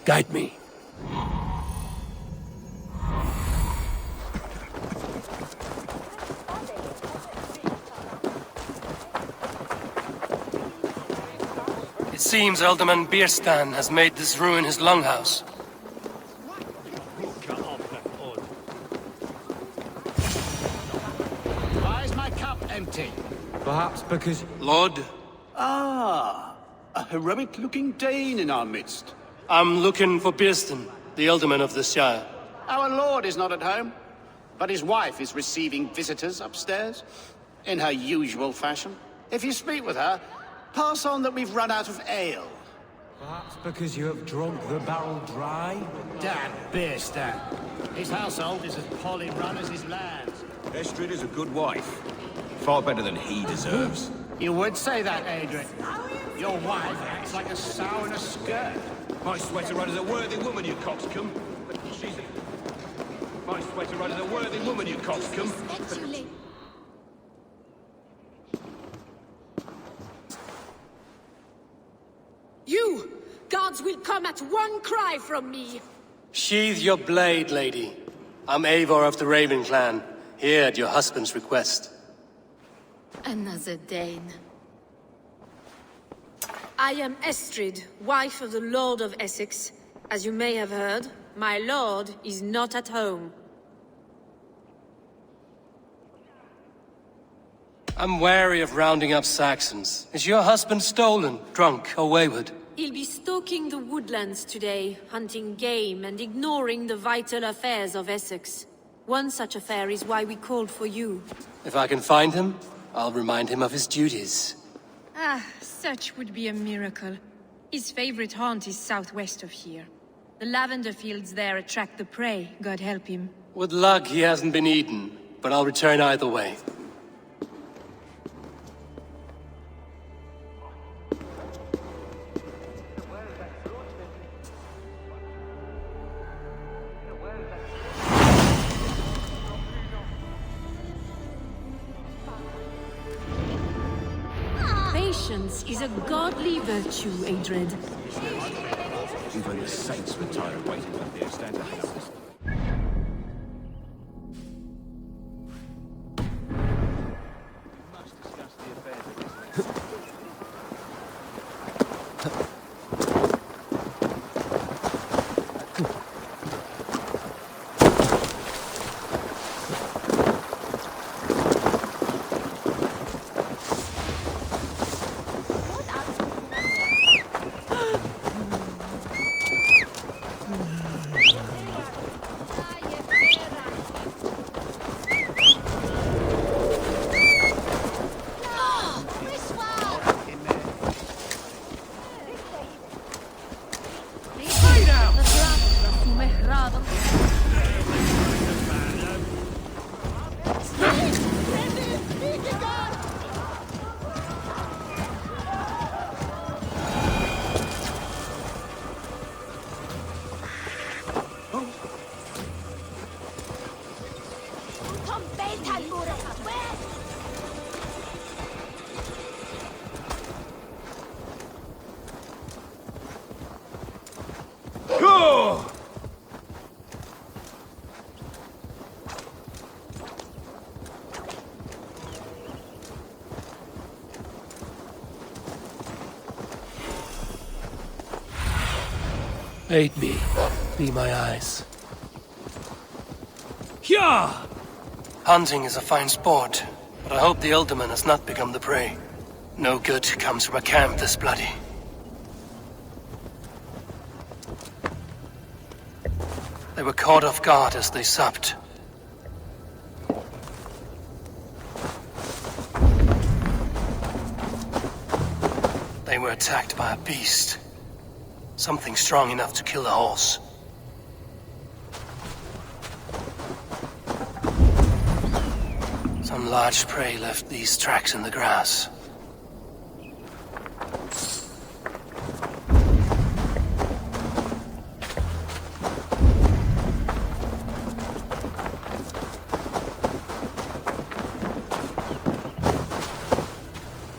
Guide me. It seems Alderman Bierstan has made this ruin his longhouse. Why is my cup empty? Perhaps because... Lord, Ah, a heroic-looking Dane in our midst. I'm looking for Bierstan, the Alderman of the Shire. Our lord is not at home, but his wife is receiving visitors upstairs, in her usual fashion. If you speak with her, pass on that we've run out of ale. Perhaps because you have drunk the barrel dry? Damn Bierstan. His household is as poorly run as his lands. Estrid is a good wife. Far better than he deserves. You would say that, Adrian. Your wife acts like a sow in a skirt. My sweater run is a worthy woman, you coxcomb. She's a... My sweater run is a worthy woman, you coxcomb. You! Guards will come at one cry from me! Sheathe your blade, lady. I'm Eivor of the Raven clan, here at your husband's request. Another Dane. I am Estrid, wife of the Lord of Essex. As you may have heard, my lord is not at home. I'm wary of rounding up Saxons. Is your husband stolen, drunk, or wayward? He'll be stalking the woodlands today, hunting game and ignoring the vital affairs of Essex. One such affair is why we called for you. If I can find him, I'll remind him of his duties. Ah, such would be a miracle. His favorite haunt is southwest of here. The lavender fields there attract the prey, God help him. With luck, he hasn't been eaten, but I'll return either way. Patience is a godly virtue, Adred. Even the saints were tired of waiting up here. Stand to help us. Must discuss the affairs of this. Aid me. Be my eyes. Hyah! Hunting is a fine sport, but I hope the Alderman has not become the prey. No good comes from a camp this bloody. They were caught off guard as they supped. They were attacked by a beast. Something strong enough to kill a horse. Some large prey left these tracks in the grass.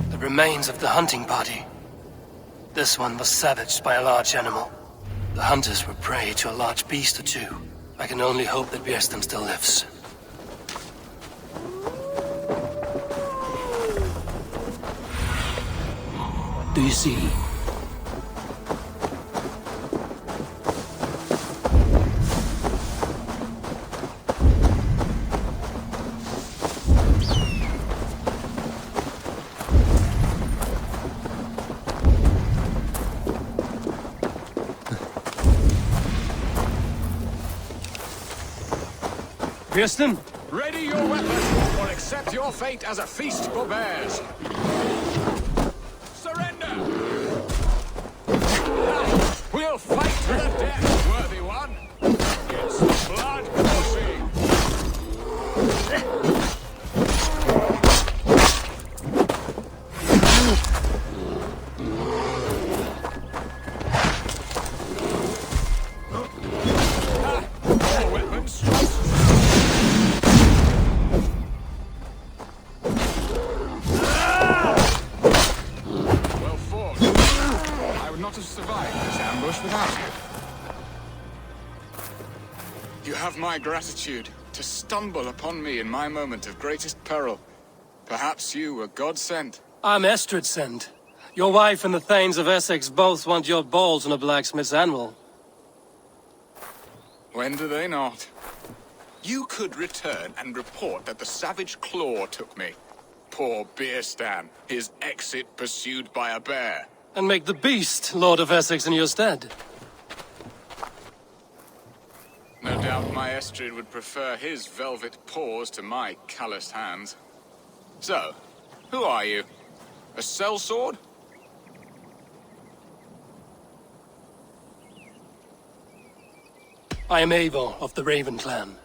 The remains of the hunting party. This one was savaged by a large animal. The hunters were prey to a large beast or two. I can only hope that Bjersten still lives. Do you see? Bjersten? Ready your weapon, or accept your fate as a feast for bears. Surrender! We'll fight to the death, worthy one. It's blood coursing. More weapons. Well fought. I would not have survived this ambush without you. You have my gratitude to stumble upon me in my moment of greatest peril. Perhaps you were God-sent. I'm Estrid sent. Your wife and the Thanes of Essex both want your balls on a blacksmith's anvil. When do they not? You could return and report that the savage claw took me. Poor Bjersten, his exit pursued by a bear. And make the beast Lord of Essex in your stead. No doubt my Estrid would prefer his velvet paws to my calloused hands. So, who are you? A sellsword? I am Eivor of the Raven clan.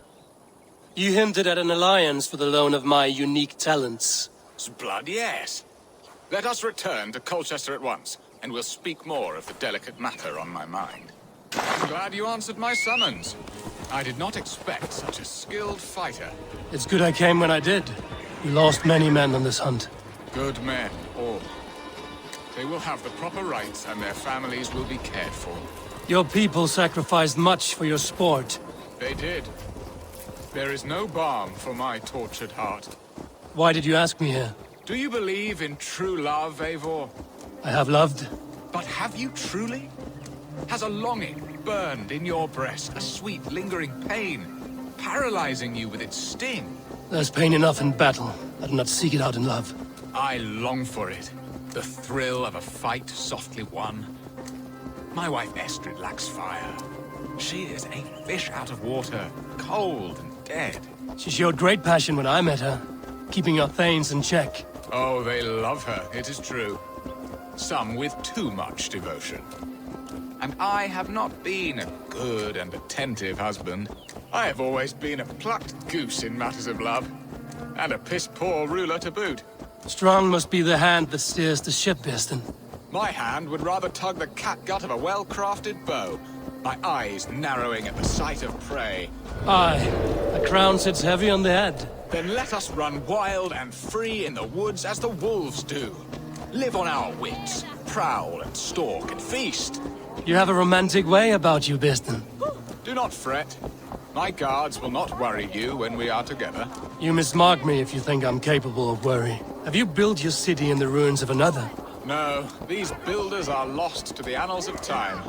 You hinted at an alliance for the loan of my unique talents. Blood, yes. Let us return to Colchester at once, and we'll speak more of the delicate matter on my mind. I'm glad you answered my summons. I did not expect such a skilled fighter. It's good I came when I did. We lost many men on this hunt. Good men, all. They will have the proper rights, and their families will be cared for. Your people sacrificed much for your sport. They did. There is no balm for my tortured heart. Why did you ask me here? Do you believe in true love, Eivor? I have loved. But have you truly? Has a longing burned in your breast, a sweet, lingering pain, paralyzing you with its sting? There's pain enough in battle. I do not seek it out in love. I long for it. The thrill of a fight softly won. My wife Estrid lacks fire. She is a fish out of water, cold and dead. She showed great passion when I met her, keeping our Thanes in check. Oh, they love her, it is true. Some with too much devotion. And I have not been a good and attentive husband. I have always been a plucked goose in matters of love. And a piss-poor ruler to boot. Strong must be the hand that steers the ship, Bjersten. My hand would rather tug the catgut of a well-crafted bow. My eyes narrowing at the sight of prey. Aye, a crown sits heavy on the head. Then let us run wild and free in the woods as the wolves do. Live on our wits, prowl and stalk and feast. You have a romantic way about you, Bjersten. Do not fret. My guards will not worry you when we are together. You mismark me if you think I'm capable of worry. Have you built your city in the ruins of another? No, these builders are lost to the annals of time.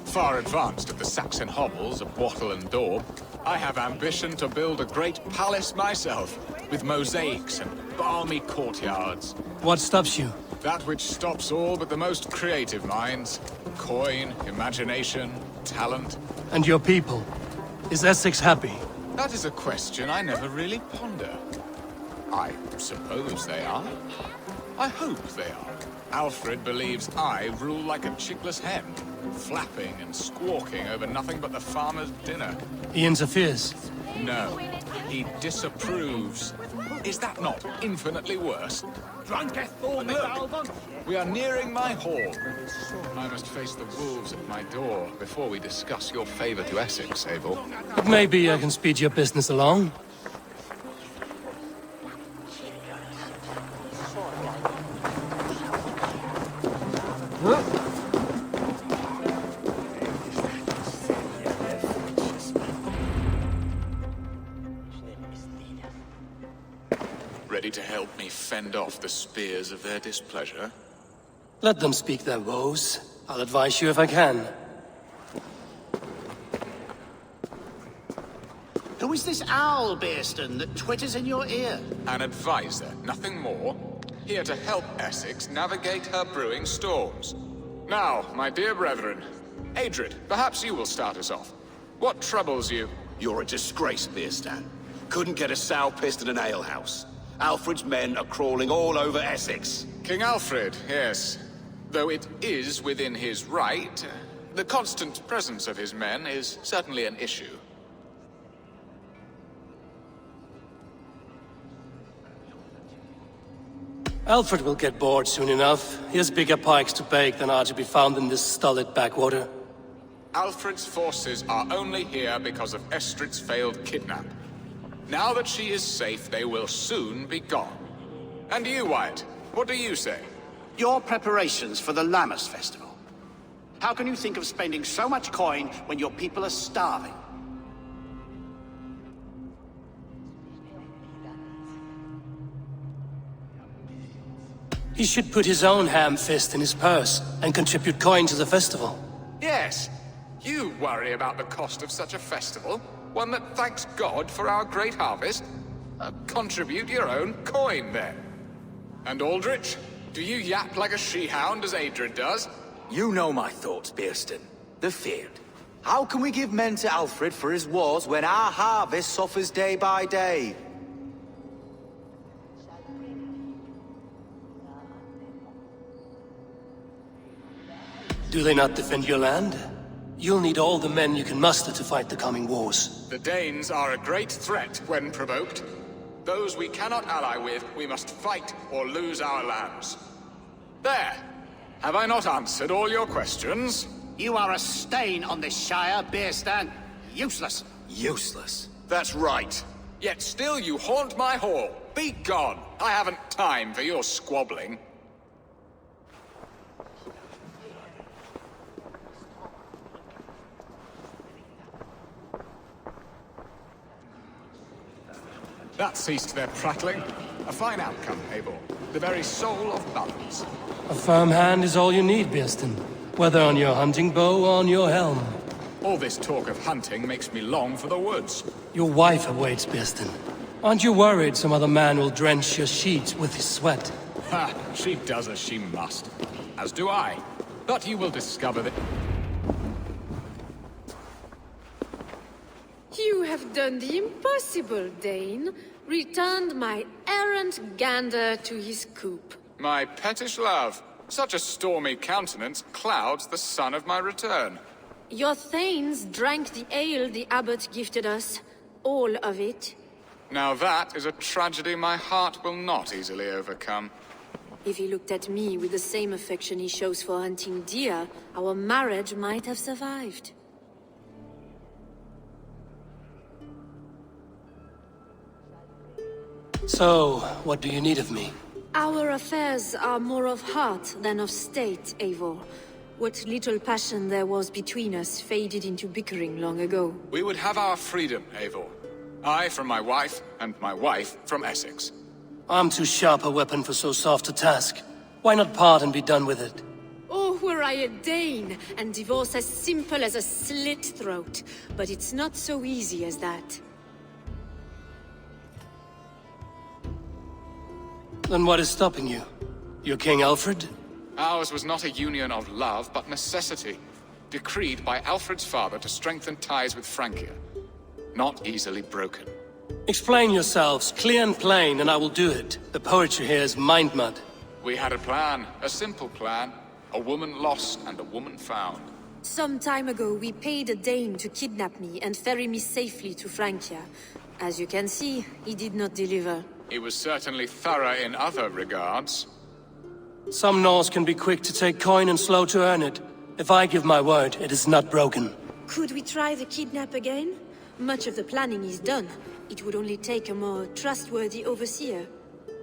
Far advanced of the Saxon hovels of Wattle and Daub. I have ambition to build a great palace myself, with mosaics and balmy courtyards. What stops you? That which stops all but the most creative minds. Coin, imagination, talent. And your people? Is Essex happy? That is a question I never really ponder. I suppose they are. I hope they are. Alfred believes I rule like a chickless hen, flapping and squawking over nothing but the farmer's dinner. He interferes. No, he disapproves. Is that not infinitely worse? Look, we are nearing my hall. I must face the wolves at my door before we discuss your favor to Essex, Eivor. But maybe I can speed your business along. ready to help me fend off the spears of their displeasure? Let them speak their woes. I'll advise you if I can. Who is this owl, Bearston, that twitters in your ear? An advisor, nothing more. Here to help Essex navigate her brewing storms. Now, my dear brethren, Adred, perhaps you will start us off. What troubles you? You're a disgrace, Bearstan. Couldn't get a sow pissed in an alehouse. Alfred's men are crawling all over Essex. King Alfred, yes. Though it is within his right, the constant presence of his men is certainly an issue. Alfred will get bored soon enough. He has bigger pikes to bake than are to be found in this stolid backwater. Alfred's forces are only here because of Estrid's failed kidnap. Now that she is safe, they will soon be gone. And you, Wyatt, what do you say? Your preparations for the Lammas festival. How can you think of spending so much coin when your people are starving? He should put his own ham fist in his purse and contribute coin to the festival. Yes, you worry about the cost of such a festival, one that thanks God for our great harvest. Contribute your own coin, then. And Aldrich, do you yap like a she-hound as Adred does? You know my thoughts, Bearston. The feared. How can we give men to Alfred for his wars when our harvest suffers day by day? Do they not defend your land? You'll need all the men you can muster to fight the coming wars. The Danes are a great threat when provoked. Those we cannot ally with, we must fight or lose our lands. There! Have I not answered all your questions? You are a stain on this Shire, Bearstan. Useless. Useless. That's right. Yet still you haunt my hall. Be gone! I haven't time for your squabbling. That ceased their prattling. A fine outcome, Eivor. The very soul of balance. A firm hand is all you need, Bearston. Whether on your hunting bow or on your helm. All this talk of hunting makes me long for the woods. Your wife awaits, Bearston. Aren't you worried some other man will drench your sheets with his sweat? Ha! She does as she must. As do I. But you will discover that... You have done the impossible, Dane. Returned my errant gander to his coop. My pettish love. Such a stormy countenance clouds the sun of my return. Your thanes drank the ale the abbot gifted us. All of it. Now that is a tragedy my heart will not easily overcome. If he looked at me with the same affection he shows for hunting deer, our marriage might have survived. So, what do you need of me? Our affairs are more of heart than of state, Eivor. What little passion there was between us faded into bickering long ago. We would have our freedom, Eivor. I from my wife, and my wife from Essex. I'm too sharp a weapon for so soft a task. Why not part and be done with it? Oh, were I a Dane, and divorce as simple as a slit throat. But it's not so easy as that. Then what is stopping you? Your King Alfred? Ours was not a union of love, but necessity. Decreed by Alfred's father to strengthen ties with Francia. Not easily broken. Explain yourselves, clear and plain, and I will do it. The poetry here is mind mud. We had a plan, a simple plan. A woman lost and a woman found. Some time ago, we paid a Dane to kidnap me and ferry me safely to Francia. As you can see, he did not deliver. He was certainly thorough in other regards. Some Norse can be quick to take coin and slow to earn it. If I give my word, it is not broken. Could we try the kidnap again? Much of the planning is done. It would only take a more trustworthy overseer.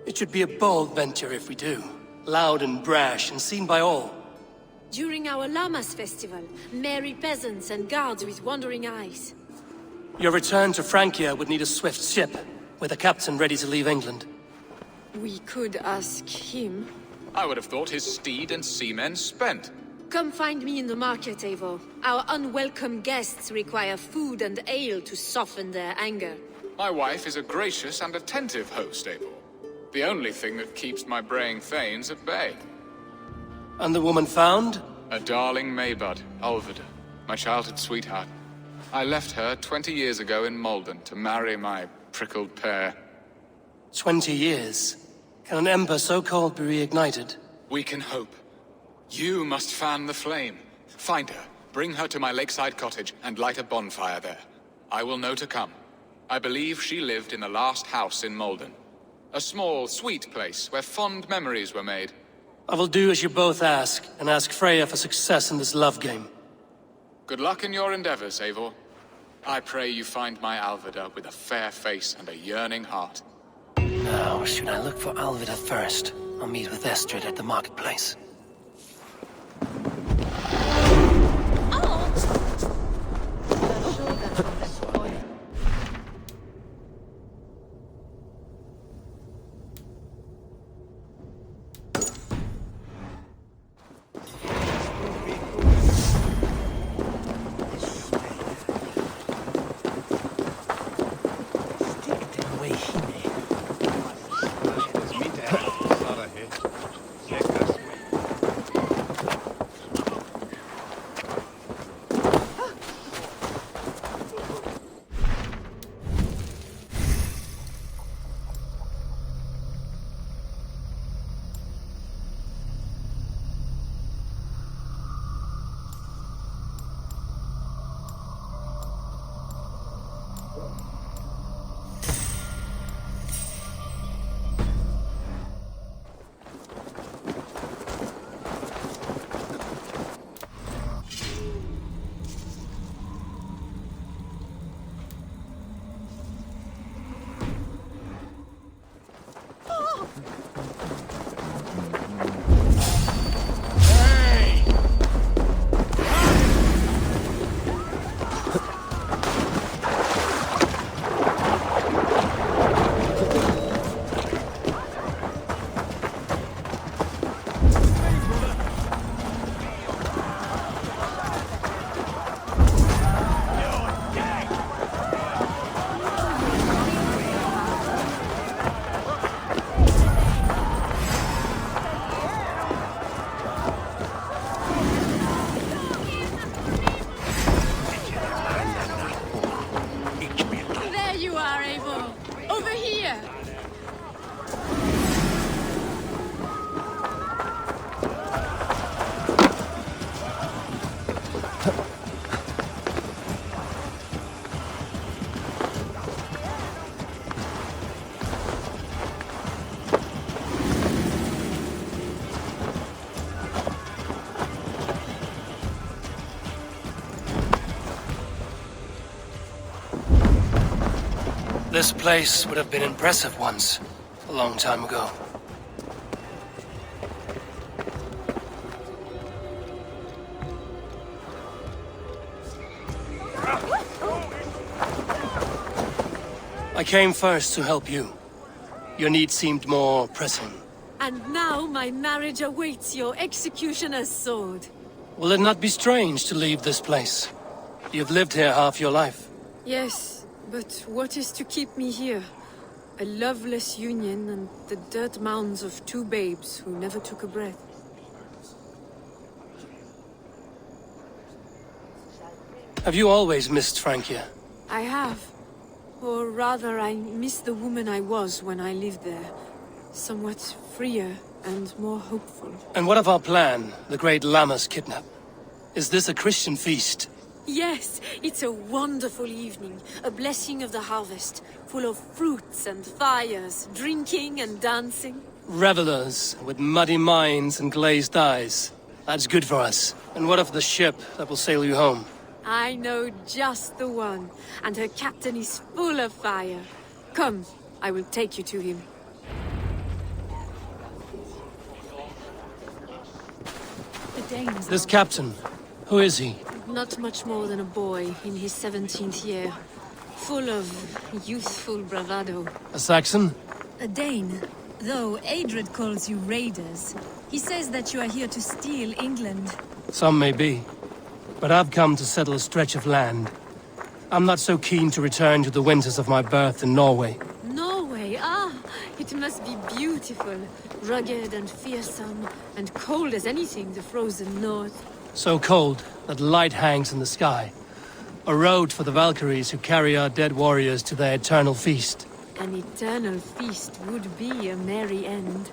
It should be a bold venture if we do. Loud and brash and seen by all. During our Lammas festival, merry peasants and guards with wandering eyes. Your return to Francia would need a swift ship, with a captain ready to leave England. We could ask him. I would have thought his steed and seamen spent. Come find me in the market, Eivor. Our unwelcome guests require food and ale to soften their anger. My wife is a gracious and attentive host, Eivor. The only thing that keeps my braying thanes at bay. And the woman found? A darling Maybud, Ulvida, my childhood sweetheart. I left her 20 years ago in Malden to marry my prickled pear. 20 years? Can an ember so cold be reignited? We can hope. You must fan the flame. Find her, bring her to my lakeside cottage, and light a bonfire there. I will know to come. I believe she lived in the last house in Malden. A small, sweet place where fond memories were made. I will do as you both ask, and ask Freya for success in this love game. Good luck in your endeavors, Eivor. I pray you find my Alvida with a fair face and a yearning heart. Now, should I look for Alvida first? I'll meet with Estrid at the marketplace. This place would have been impressive once, a long time ago. I came first to help you. Your need seemed more pressing. And now my marriage awaits your executioner's sword. Will it not be strange to leave this place? You've lived here half your life. Yes. But what is to keep me here? A loveless union and the dirt mounds of two babes who never took a breath. Have you always missed Francia? I have. Or rather, I miss the woman I was when I lived there. Somewhat freer and more hopeful. And what of our plan, the great Lammas kidnap? Is this a Christian feast? Yes, it's a wonderful evening, a blessing of the harvest, full of fruits and fires, drinking and dancing. Revelers with muddy minds and glazed eyes. That's good for us. And what of the ship that will sail you home? I know just the one, and her captain is full of fire. Come, I will take you to him. This captain, who is he? Not much more than a boy in his 17th year. Full of youthful bravado. A Saxon? A Dane. Though Adred calls you raiders, he says that you are here to steal England. Some may be, but I've come to settle a stretch of land. I'm not so keen to return to the winters of my birth in Norway. Norway, ah, it must be beautiful. Rugged and fearsome, and cold as anything the frozen north. So cold that light hangs in the sky. A road for the Valkyries who carry our dead warriors to their eternal feast. An eternal feast would be a merry end.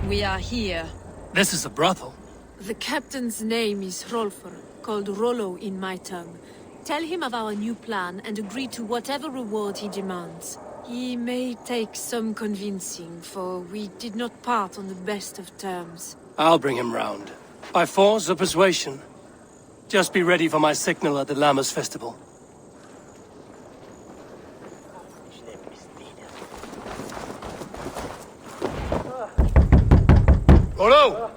We are here. This is a brothel. The captain's name is Hrolfr, called Rollo in my tongue. Tell him of our new plan and agree to whatever reward he demands. He may take some convincing, for we did not part on the best of terms. I'll bring him round. By force or persuasion. Just be ready for my signal at the Lammas festival. Rollo!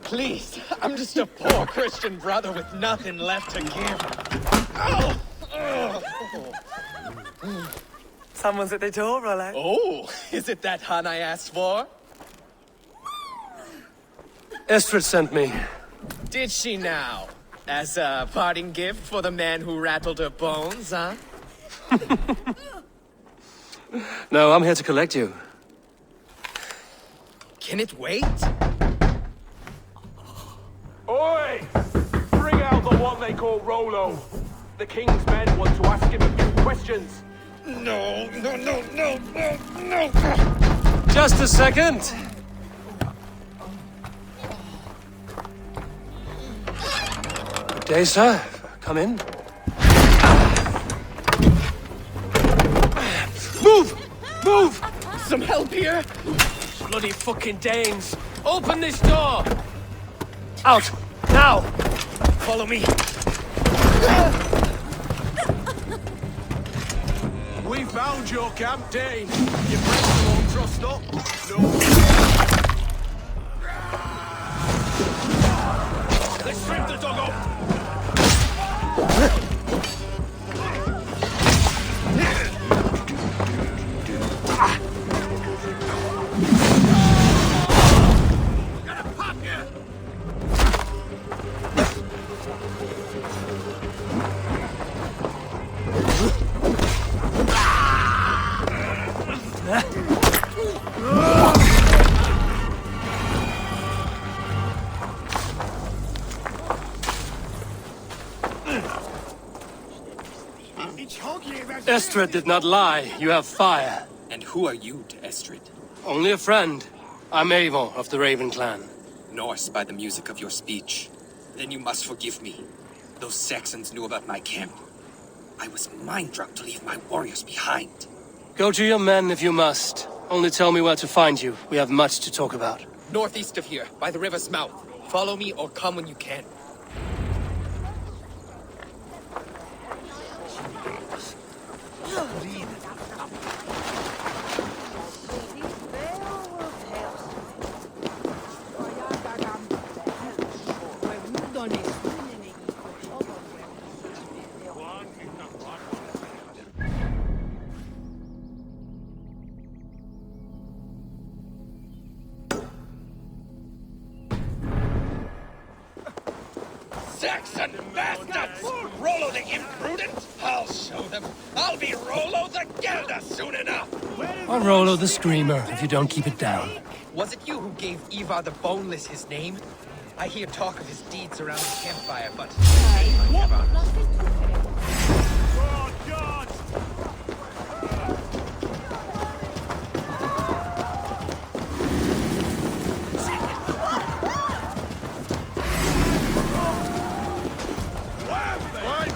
Please, I'm just a poor Christian brother with nothing left to give. Someone's at the door, Rollo. Oh, is it that hun I asked for? Estrid sent me. Did she now? As a parting gift for the man who rattled her bones, huh? No, I'm here to collect you. Can it wait? Oi! Bring out the one they call Rollo. The king's men want to ask him a few questions. No. Just a second. Good day, sir. Come in. Move! Some help here? Bloody fucking Danes! Open this door! Out! Now! Follow me. We found your camp, Dane. Your friends won't trust up. No. Let's strip the dog up. Estrid did not lie. You have fire. And who are you to Estrid? Only a friend. I'm Avon of the Raven clan. Norse by the music of your speech. Then you must forgive me. Those Saxons knew about my camp. I was mind-drunk to leave my warriors behind. Go to your men if you must. Only tell me where to find you. We have much to talk about. Northeast of here, by the river's mouth. Follow me or come when you can. Saxon bastards! Rollo the imprudent? I'll show them. I'll be Rollo the Gelder soon enough! Or Rollo the Screamer, if you don't keep it down. Was it you who gave Ivar the Boneless his name? I hear talk of his deeds around the campfire, but...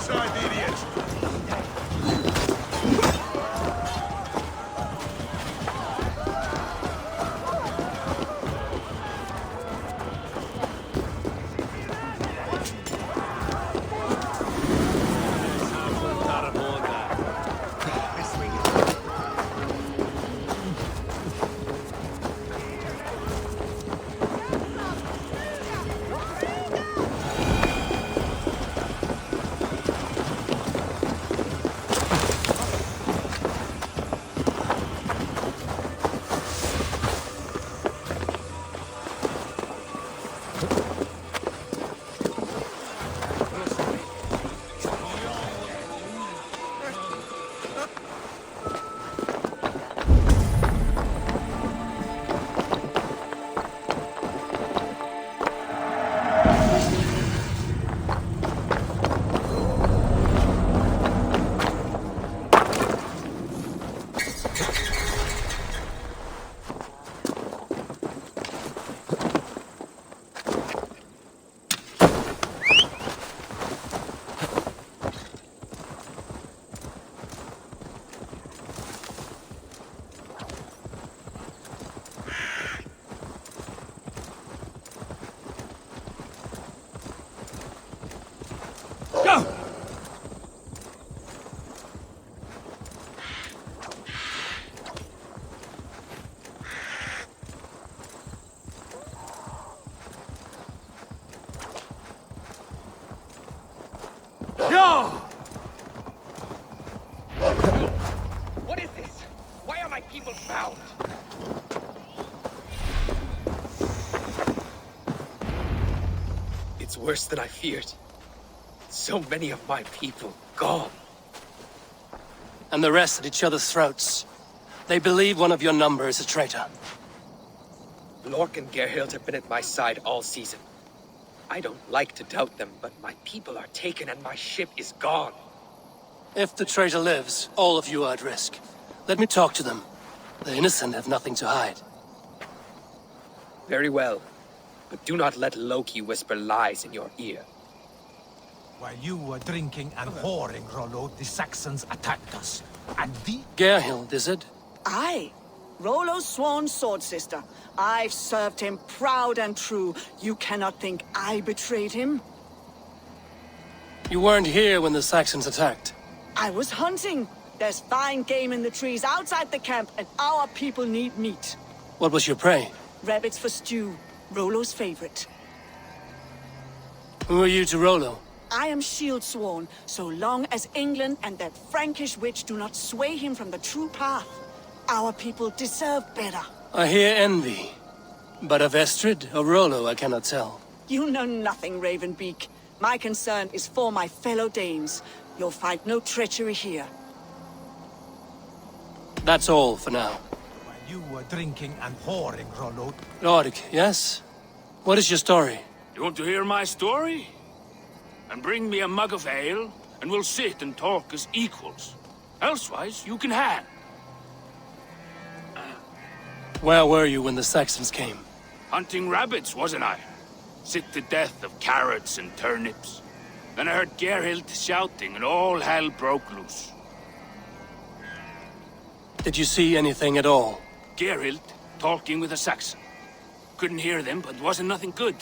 Blindside the idiot! found. It's worse than I feared. So many of my people gone. And the rest at each other's throats. They believe one of your number is a traitor. Lork and Gerhild have been at my side all season. I don't like to doubt them, but my people are taken and my ship is gone. If the traitor lives, all of you are at risk. Let me talk to them. The innocent have nothing to hide. Very well. But do not let Loki whisper lies in your ear. While you were drinking and whoring, Rollo, the Saxons attacked us. And Gerhild, is it? Aye. Rollo's sworn sword sister. I've served him proud and true. You cannot think I betrayed him? You weren't here when the Saxons attacked. I was hunting. There's fine game in the trees outside the camp, and our people need meat. What was your prey? Rabbits for stew. Rollo's favorite. Who are you to Rollo? I am shield sworn, so long as England and that Frankish witch do not sway him from the true path. Our people deserve better. I hear envy. But of Estrid or Rollo, I cannot tell. You know nothing, Ravenbeak. My concern is for my fellow Danes. You'll find no treachery here. That's all for now. while you were drinking and whoring, Rollo. Lord, yes? What is your story? You want to hear my story? And bring me a mug of ale, and we'll sit and talk as equals. Elsewise, you can hang. Where were you when the Saxons came? Hunting rabbits, wasn't I? Sick to death of carrots and turnips. Then I heard Gerhild shouting, and all hell broke loose. Did you see anything at all? Gerhild talking with a Saxon. Couldn't hear them, but wasn't nothing good.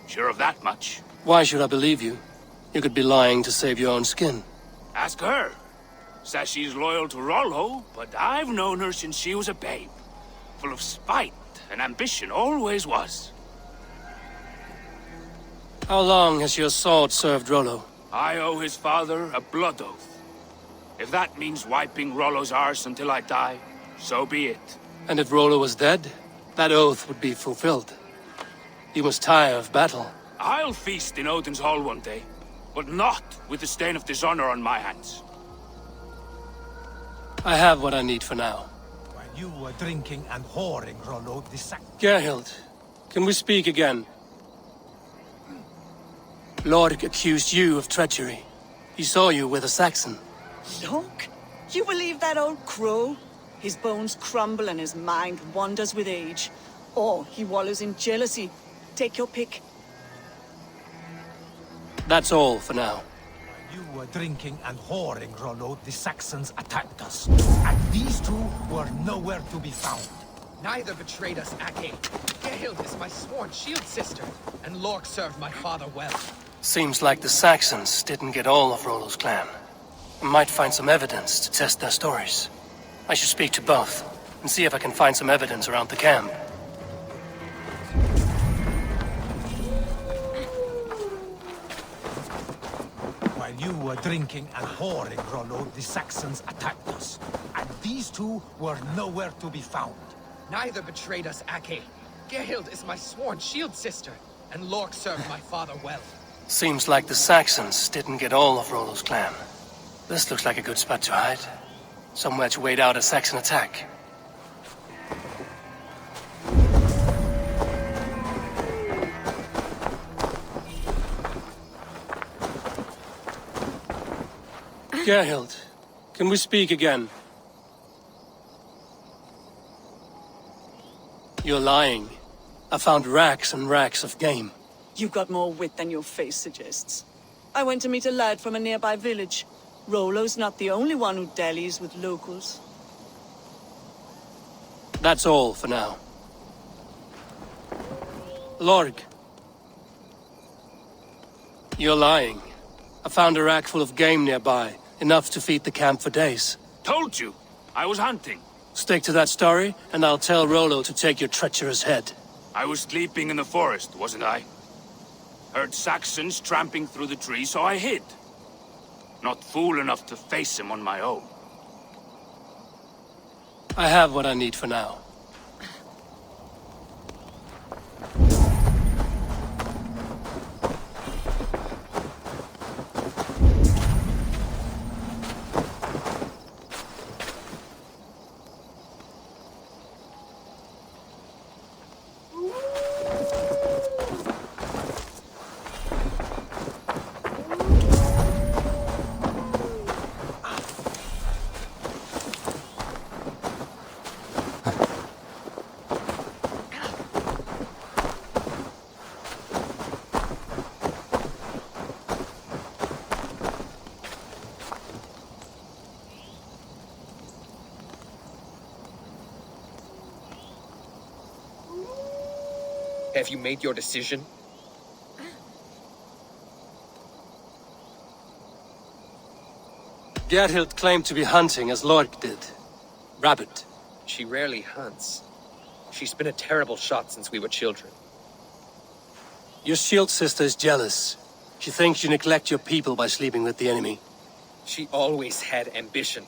Sure of that much. Why should I believe you? You could be lying to save your own skin. Ask her. Says she's loyal to Rollo, but I've known her since she was a babe. Full of spite and ambition, always was. How long has your sword served Rollo? I owe his father a blood oath. If that means wiping Rollo's arse until I die, so be it. And if Rollo was dead, that oath would be fulfilled. He was tired of battle. I'll feast in Odin's hall one day, but not with the stain of dishonor on my hands. I have what I need for now. While you were drinking and whoring, Rollo, the Gerhild, can we speak again? Lork accused you of treachery. He saw you with a Saxon. Look, you believe that old crow? His bones crumble and his mind wanders with age. Or he wallows in jealousy. Take your pick. That's all for now. You were drinking and whoring, Rollo, the Saxons attacked us. And these two were nowhere to be found. Neither betrayed us, Ake. Gerhild is my sworn shield sister, and Lork served my father well. Seems like the Saxons didn't get all of Rollo's clan. I might find some evidence to test their stories. I should speak to both, and see if I can find some evidence around the camp. While you were drinking and whoring, Rollo, the Saxons attacked us. And these two were nowhere to be found. Neither betrayed us, Ake. Gerhild is my sworn shield sister, and Lork served my father well. Seems like the Saxons didn't get all of Rollo's clan. This looks like a good spot to hide. Somewhere to wait out a Saxon attack. Gerhild, can we speak again? You're lying. I found racks and racks of game. You've got more wit than your face suggests. I went to meet a lad from a nearby village. Rollo's not the only one who dallies with locals. That's all for now. Lorg. You're lying. I found a rack full of game nearby, enough to feed the camp for days. Told you, I was hunting. Stick to that story, and I'll tell Rollo to take your treacherous head. I was sleeping in the forest, wasn't I? Heard Saxons tramping through the trees, so I hid. Not fool enough to face him on my own. I have what I need for now. Have you made your decision? Gerhild claimed to be hunting as Lork did. Rabbit. She rarely hunts. She's been a terrible shot since we were children. Your shield sister is jealous. She thinks you neglect your people by sleeping with the enemy. She always had ambition.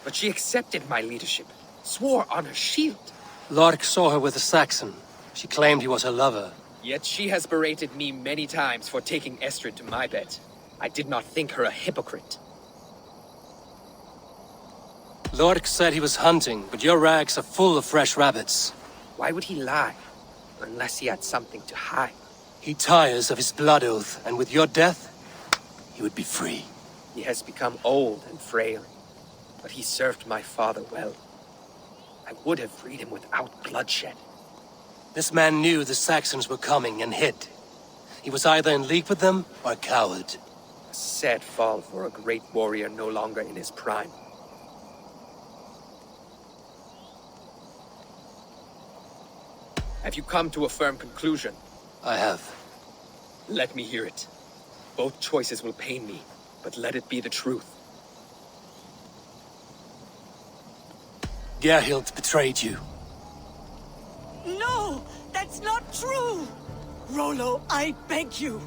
But she accepted my leadership. Swore on her shield. Lork saw her with a Saxon. She claimed he was her lover. Yet she has berated me many times for taking Estrid to my bed. I did not think her a hypocrite. Lork said he was hunting, but your rags are full of fresh rabbits. Why would he lie? Unless he had something to hide. He tires of his blood oath, and with your death, he would be free. He has become old and frail, but he served my father well. I would have freed him without bloodshed. This man knew the Saxons were coming and hid. He was either in league with them or a coward. A sad fall for a great warrior no longer in his prime. Have you come to a firm conclusion? I have. Let me hear it. Both choices will pain me, but let it be the truth. Gerhild betrayed you. No! That's not true! Rollo, I beg you!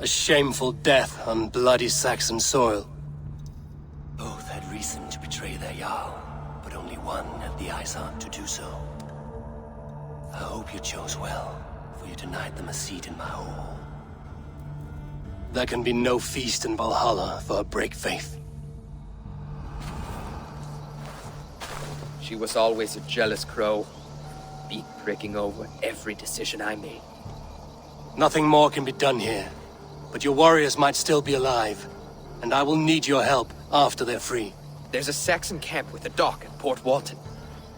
A shameful death on bloody Saxon soil. Both had reason to betray their Jarl, but only one had the eyes on to do so. I hope you chose well, for you denied them a seat in my hall. There can be no feast in Valhalla for a break faith. She was always a jealous crow, beak pricking over every decision I made. Nothing more can be done here, but your warriors might still be alive, and I will need your help after they're free. There's a Saxon camp with a dock at Port Walton.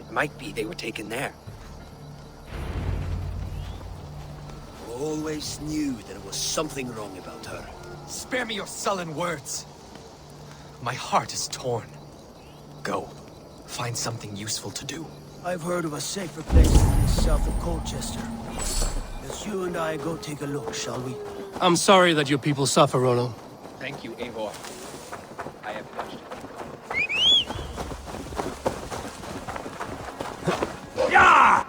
It might be they were taken there. Always knew there was something wrong about her. Spare me your sullen words. My heart is torn. Go. Find something useful to do. I've heard of a safer place in the south of Colchester. Let's you and I go take a look, shall we? I'm sorry that your people suffer, Rollo. Thank you, Eivor. I have touched it. Yeah!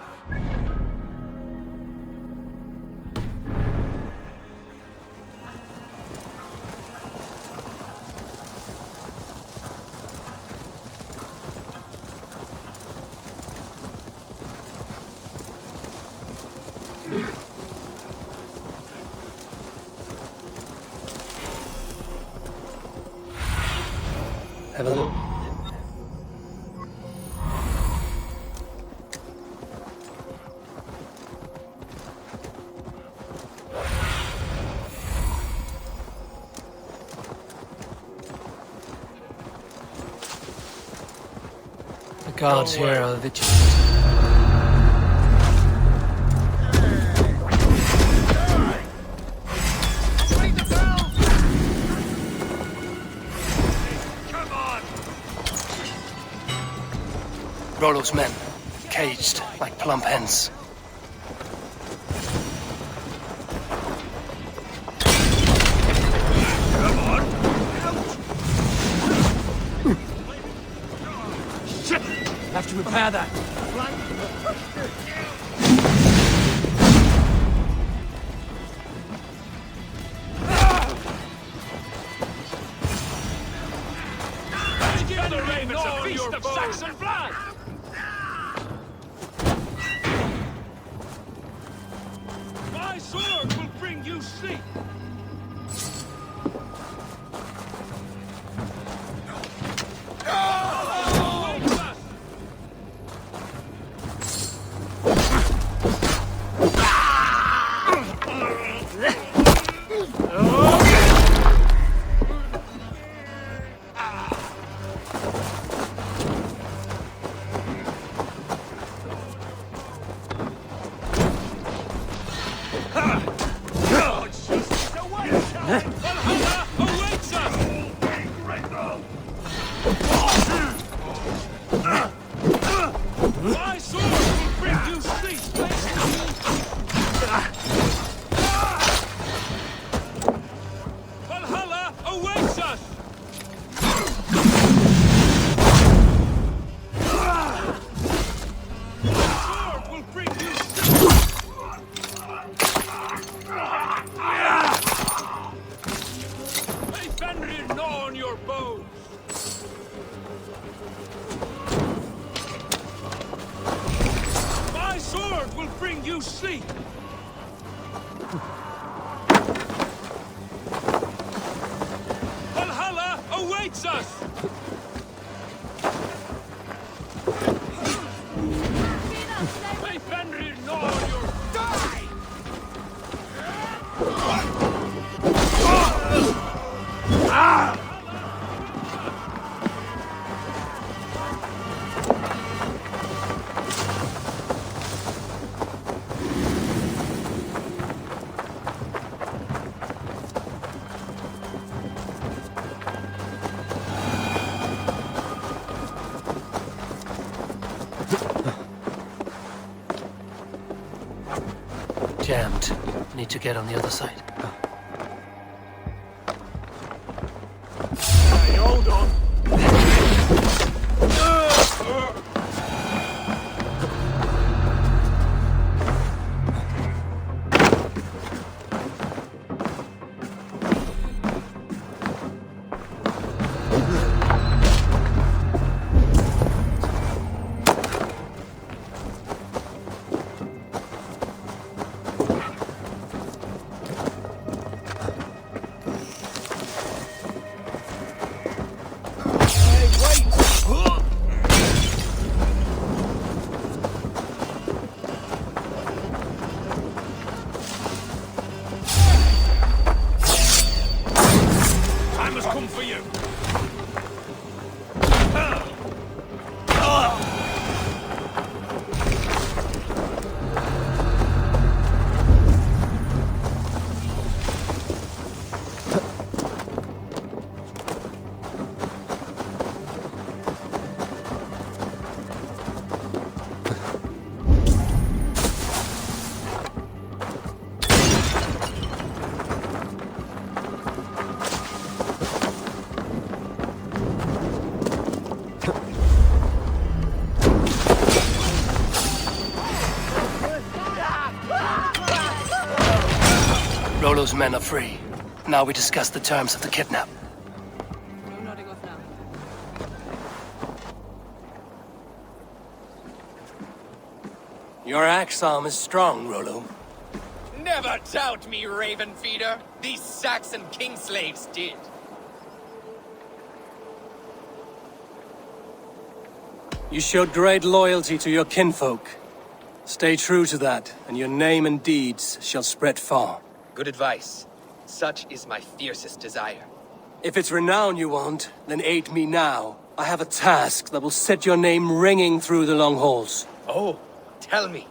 Have a look. The guards here are vigilant. Rollo's men, caged like plump hens. Come on! Shit! Have to repair that. taste of Saxon blood! My sword will bring you sleep! Valhalla awaits us! My sword will bring you sleep! Valhalla awaits us! My sword will bring you sleep! May Fenrir gnaw on your bones! My sword will bring you sleep! Valhalla awaits us! May Fenrir gnaw on your... Die! Jammed. Need to get on the other side. Hey, hold on. Time has come for you. Rollo's men are free. Now we discuss the terms of the kidnap. Your axe arm is strong, Rollo. Never doubt me, Raven Feeder. These Saxon king slaves did. You showed great loyalty to your kinfolk. Stay true to that, and your name and deeds shall spread far. Good advice. Such is my fiercest desire. If it's renown you want, then aid me now. I have a task that will set your name ringing through the long halls. Oh, tell me.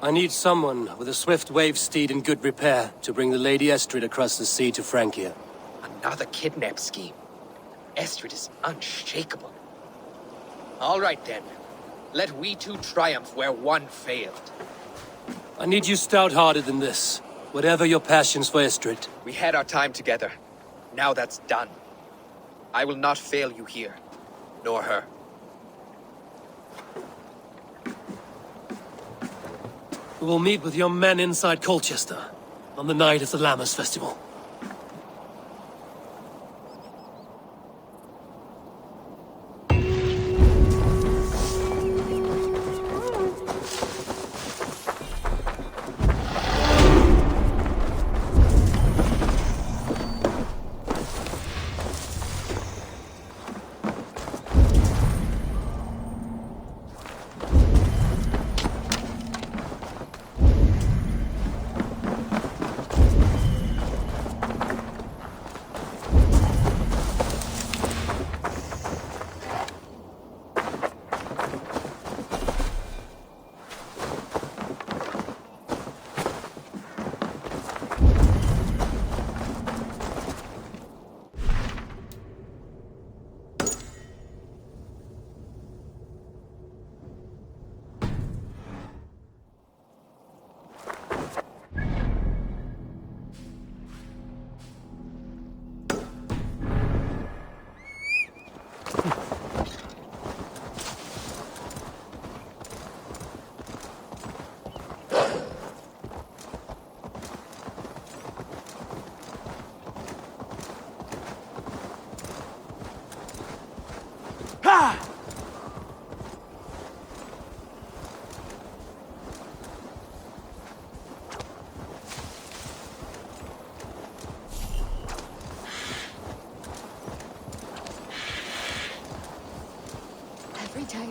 I need someone with a swift wave steed in good repair to bring the Lady Estrid across the sea to Francia. Another kidnap scheme. Estrid is unshakable. All right then. Let we two triumph where one failed. I need you stout-hearted in this, whatever your passions for Estrid. We had our time together. Now that's done. I will not fail you here, nor her. We will meet with your men inside Colchester on the night of the Lammas Festival.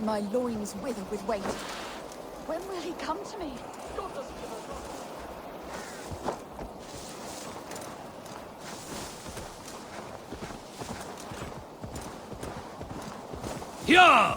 my loins wither with weight. When will he come to me? Yeah!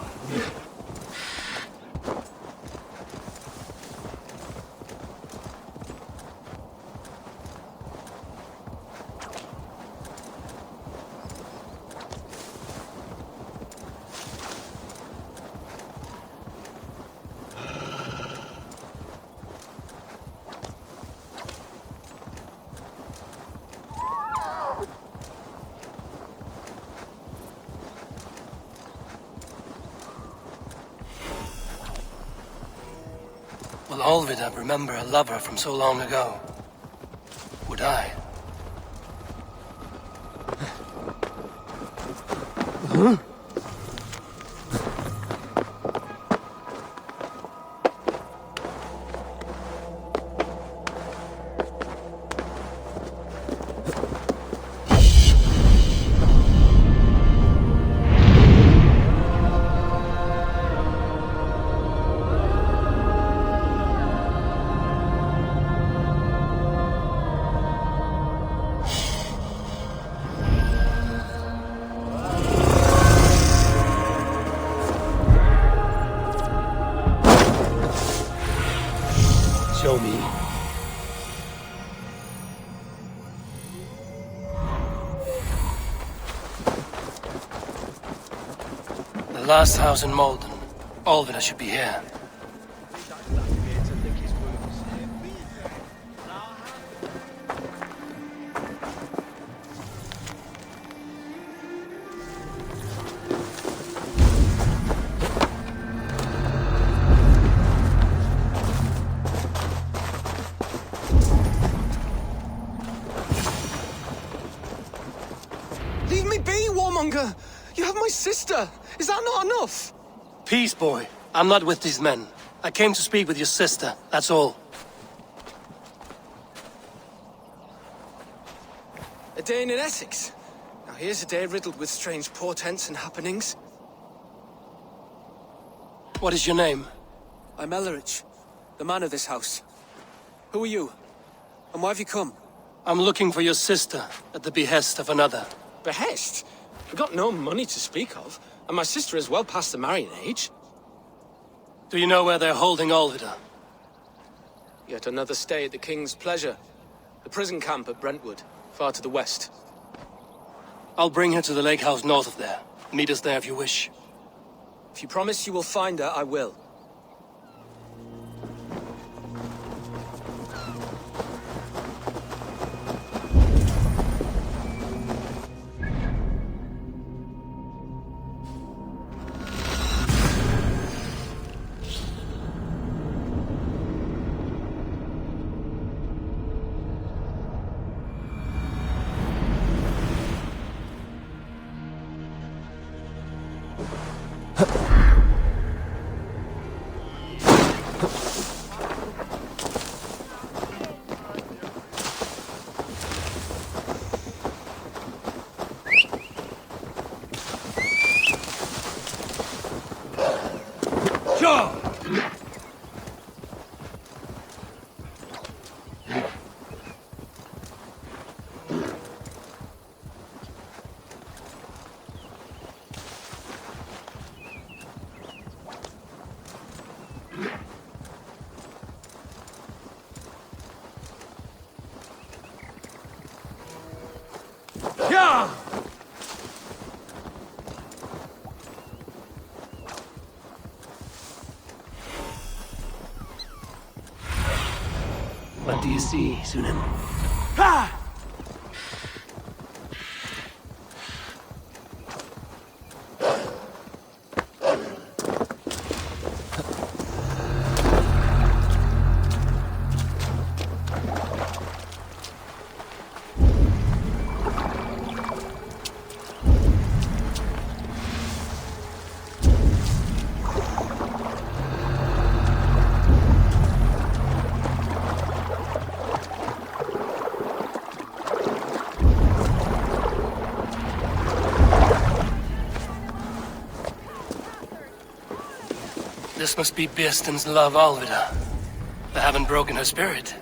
Will Olvida remember a lover from so long ago? Would I? Huh? Show me. The last house in Malden. Olvida should be here. Leave me be, warmonger! You have my sister! Is that not enough? Peace, boy. I'm not with these men. I came to speak with your sister, that's all. A day in Essex. Now here's a day riddled with strange portents and happenings. What is your name? I'm Ellerich, the man of this house. Who are you? And why have you come? I'm looking for your sister, at the behest of another. Behest? We've got no money to speak of, and my sister is well past the marrying age. Do you know where they're holding Olvida? Yet another stay at the King's pleasure. The prison camp at Brentwood, far to the west. I'll bring her to the lake house north of there. Meet us there if you wish. If you promise you will find her, I will. What do you see, Sunan? This must be Beerston's love, Alvida. They haven't broken her spirit.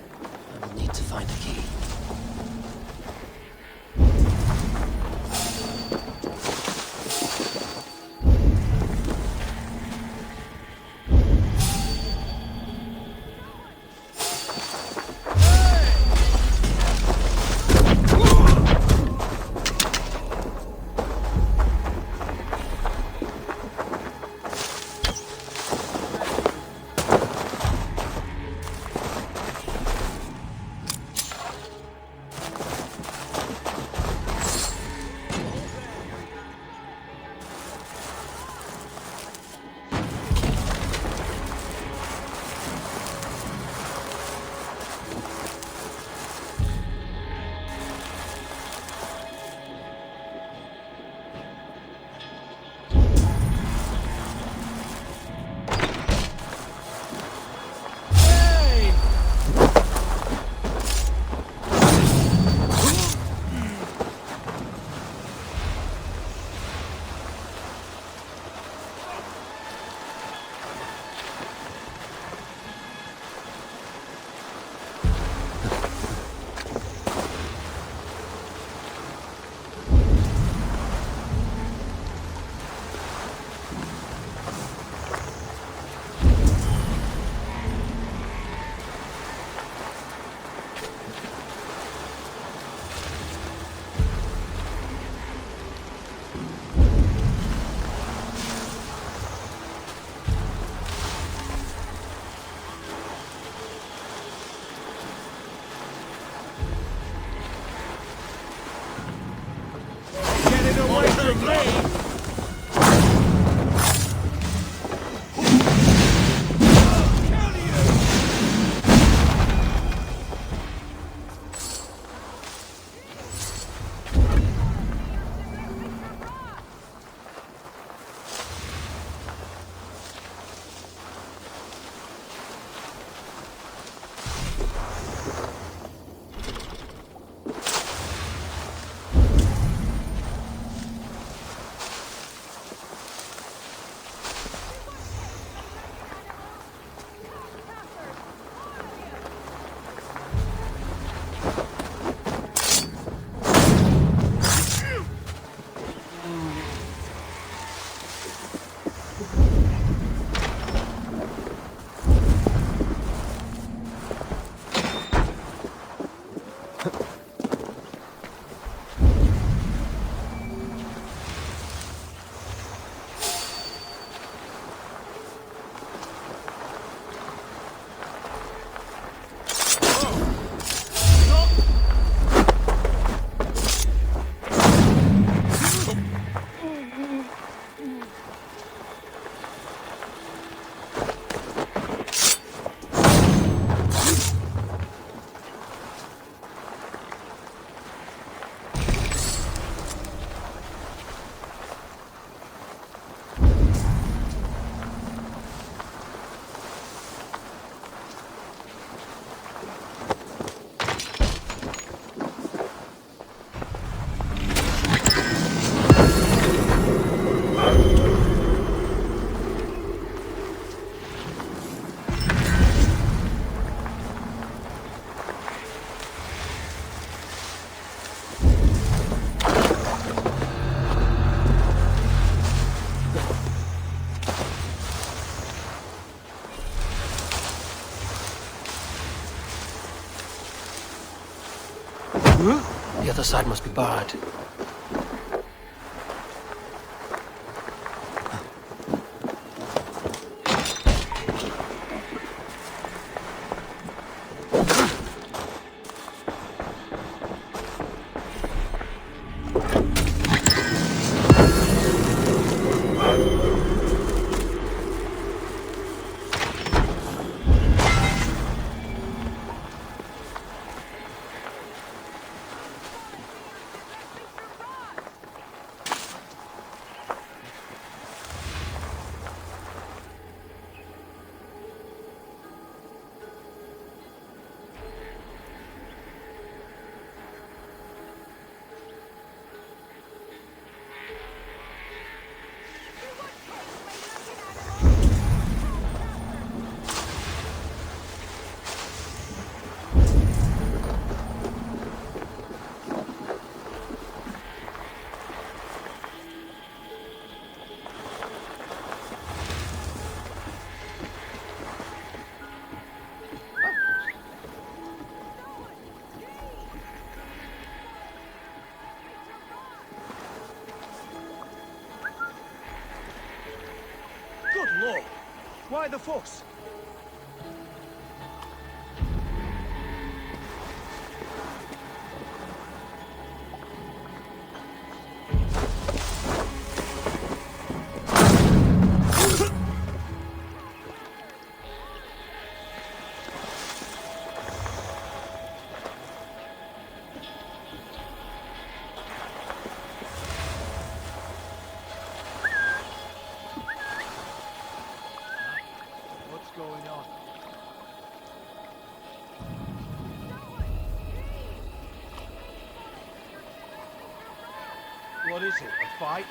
I will need to find a key. The other side must be barred. by the fosse. Going on? What is it? A fight?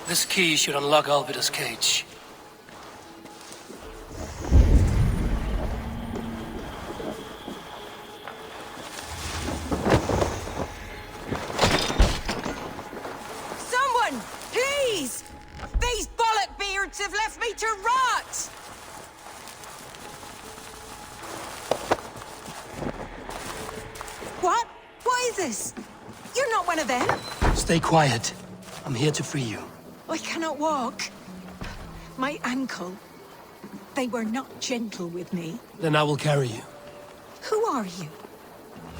This key should unlock Alvida's cage. Someone! Please! These bollock beards have left me to rot! What? What is this? You're not one of them? Stay quiet. I'm here to free you. I cannot walk. My ankle. They were not gentle with me. Then I will carry you. Who are you?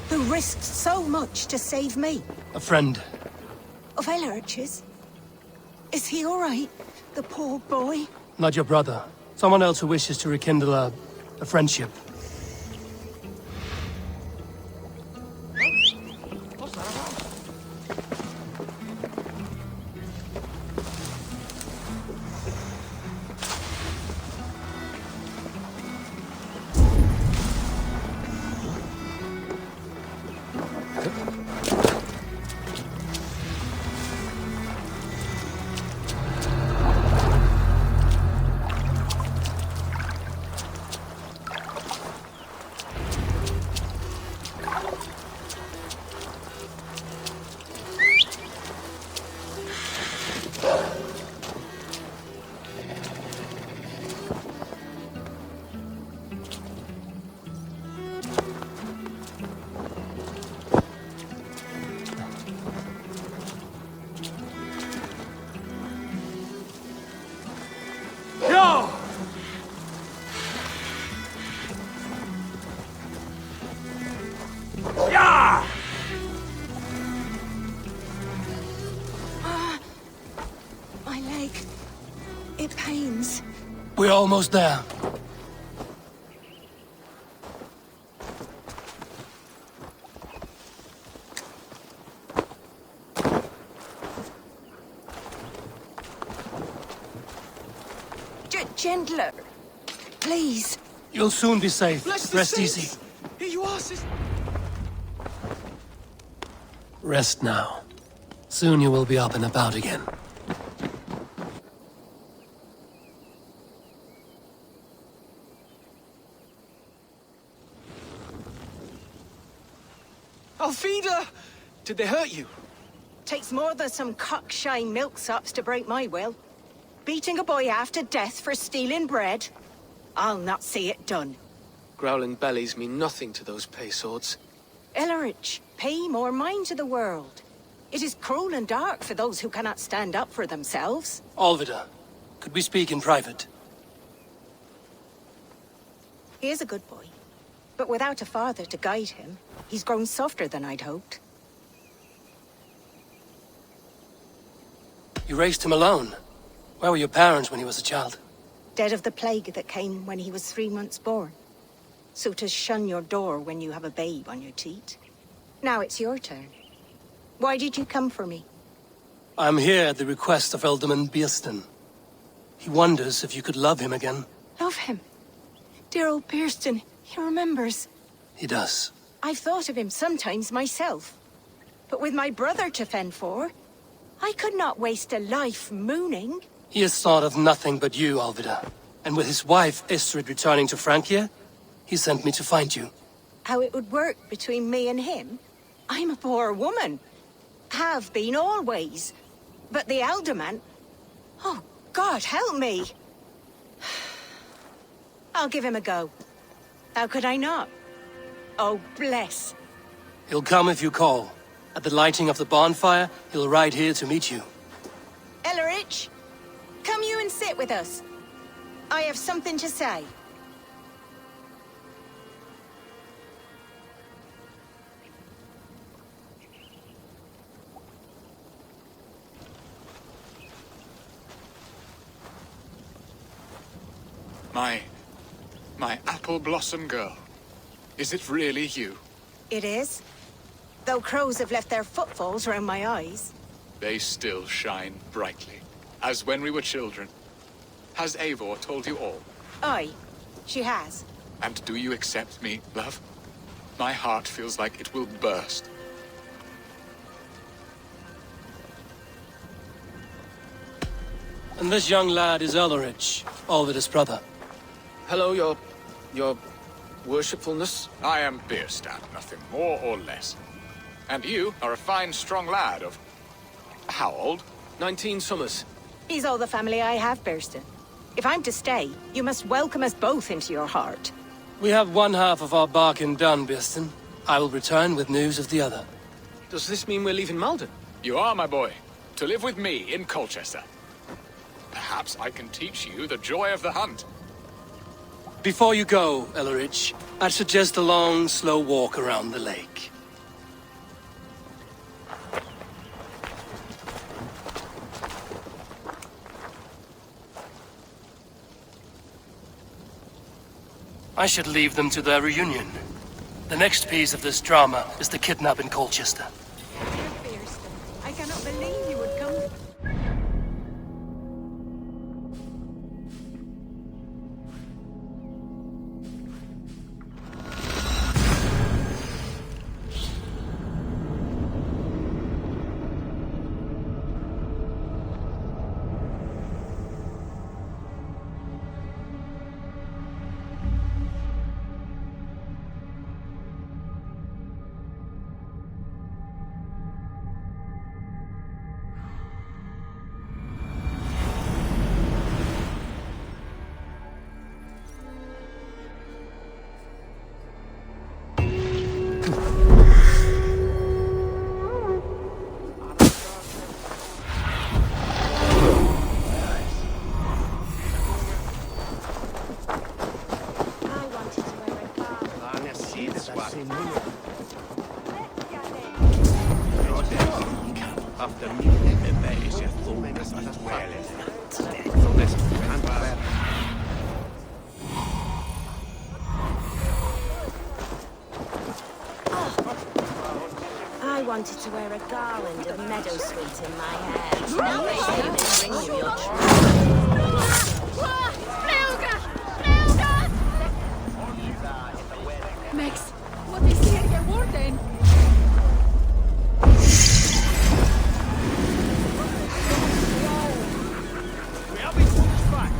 Who risked so much to save me? A friend. Of Ellerch's? Is he all right? The poor boy? Not your brother. Someone else who wishes to rekindle a friendship. My leg. It pains. We're almost there. Gentler. Please. You'll soon be safe. Bless the Rest saints. easy. Here you are, sis. Rest now. Soon you will be up and about again. Alfida! Did they hurt you? Takes more than some cockshy milksops to break my will. Beating a boy half to death for stealing bread? I'll not see it done. Growling bellies mean nothing to those pay swords. Ellerich, pay more mind to the world. It is cruel and dark for those who cannot stand up for themselves. Alvida, could we speak in private? He is a good boy, but without a father to guide him, he's grown softer than I'd hoped. You raised him alone. Where were your parents when he was a child? Dead of the plague that came when he was 3 months born. So to shun your door when you have a babe on your teat. Now it's your turn. Why did you come for me? I'm here at the request of Alderman Biersten. He wonders if you could love him again. Love him. Dear old Biersten, he remembers. He does. I've thought of him sometimes myself. But with my brother to fend for, I could not waste a life mooning. He has thought of nothing but you, Alvida. And with his wife, Estrid, returning to Francia, he sent me to find you. how it would work between me and him? I'm a poor woman. Have been always. But the alderman... Oh, God, help me! I'll give him a go. How could I not? Oh, bless. He'll come if you call. At the lighting of the bonfire, he'll ride here to meet you. Ellerich, come you and sit with us. I have something to say. My apple blossom girl. Is it really you? It is. Though crows have left their footfalls round my eyes. They still shine brightly, as when we were children. Has Eivor told you all? Aye, she has. And do you accept me, love? My heart feels like it will burst. And this young lad is Ellerich, Alvid's brother. Hello, your worshipfulness. I am Bierstadt, nothing more or less. And you are a fine, strong lad of... how old? 19 summers. He's all the family I have, Burston. If I'm to stay, you must welcome us both into your heart. We have one half of our bargain done, Birston. I will return with news of the other. Does this mean we're leaving Malden? You are, my boy, to live with me in Colchester. Perhaps I can teach you the joy of the hunt. Before you go, Ellerich, I'd suggest a long, slow walk around the lake. I should leave them to their reunion. The next piece of this drama is the kidnap in Colchester. I cannot believe you would come... I wanted to wear a garland of meadowsweet in my hair. Now they say they bring you your Max, what is here, your warden? We have been pushed back.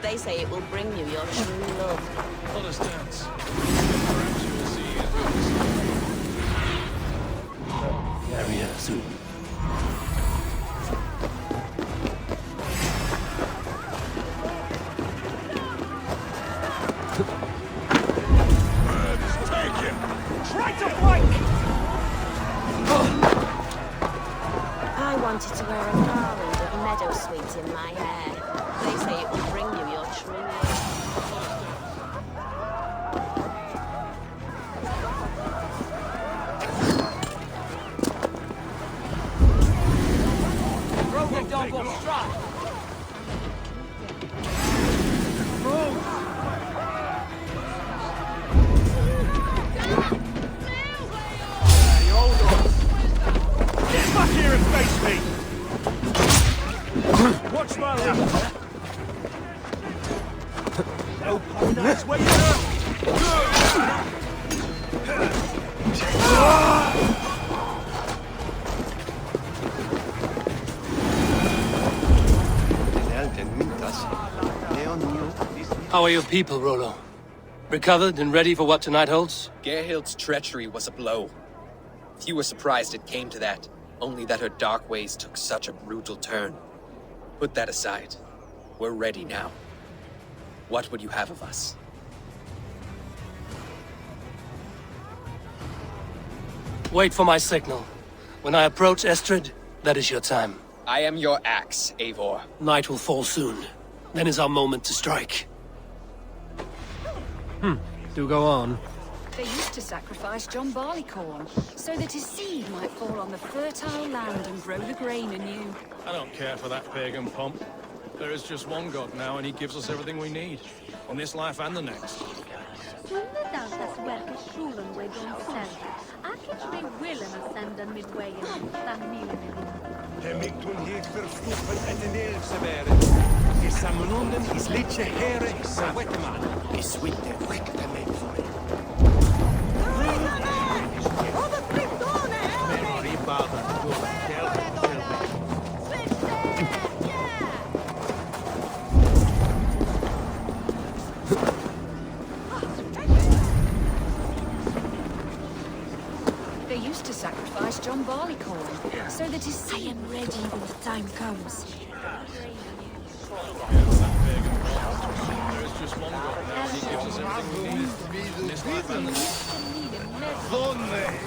They say it will bring you your true love. Let us dance. Perhaps you will see it. Area soon. I wanted to wear a garland of meadowsweet in my hair. They say it will bring you your true love. double strike. Hey, hold on. Get back here and face me! Watch my left. No, that's where you're How are your people, Rollo? Recovered and ready for what tonight holds? Gerhild's treachery was a blow. Few were surprised it came to that, only that her dark ways took such a brutal turn. Put that aside. We're ready now. What would you have of us? Wait for my signal. When I approach Estrid, that is your time. I am your axe, Eivor. Night will fall soon. Then is our moment to strike. Do go on. They used to sacrifice John Barleycorn, so that his seed might fall on the fertile land and grow the grain anew. I don't care for that pagan pomp. There is just one god now, and he gives us everything we need. In this life and the next. They used to sacrifice John Barleycorn, so that his seed... I am ready when the time comes. There is just one god now, and he gives us everything we need. In this life and the next. They used to sacrifice John Barleycorn, so that his seed might fall on the fertile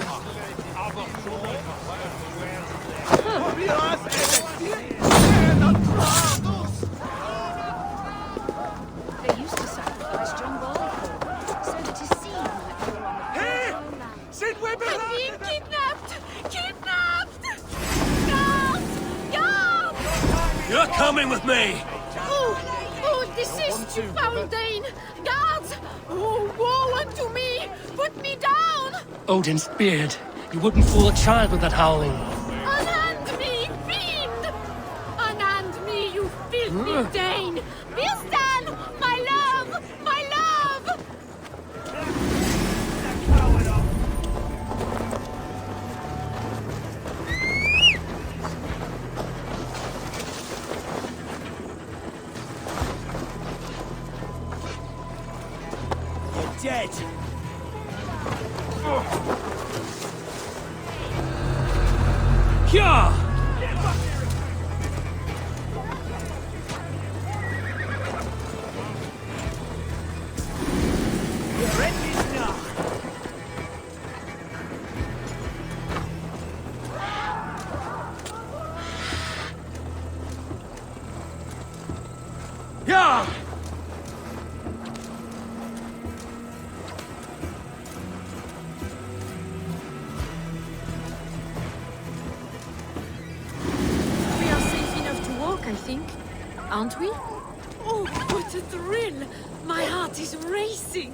land. I'm being kidnapped! Kidnapped! Guards! Guards! You're coming with me! Oh, this is too fountain! Guards! Oh, woe unto me! Put me down! Odin's beard. You wouldn't fool a child with that howling. Unhand me, fiend! Unhand me, you filthy Dane! Birsten! My love! My love! You're dead. Yeah! You're ended now. Yeah! We are safe enough to walk, I think. Aren't we? Oh, what a thrill! My heart is racing.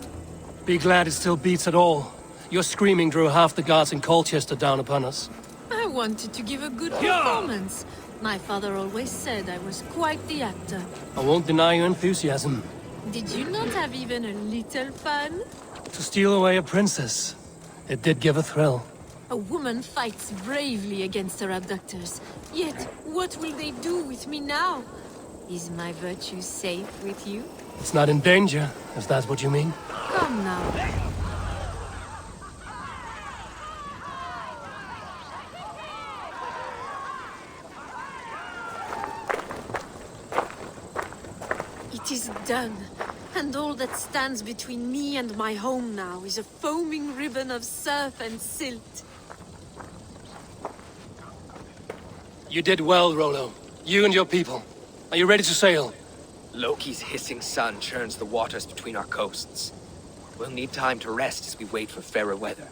Be glad it still beats at all. Your screaming drew half the guards in Colchester down upon us. I wanted to give a good performance. My father always said I was quite the actor. I won't deny your enthusiasm. Did you not have even a little fun? To steal away a princess. It did give a thrill. A woman fights bravely against her abductors. Yet, what will they do with me now? Is my virtue safe with you? It's not in danger, if that's what you mean. Come now. It is done. And all that stands between me and my home now is a foaming ribbon of surf and silt. You did well, Rollo. You and your people. Are you ready to sail? Loki's hissing sun churns the waters between our coasts. We'll need time to rest as we wait for fairer weather.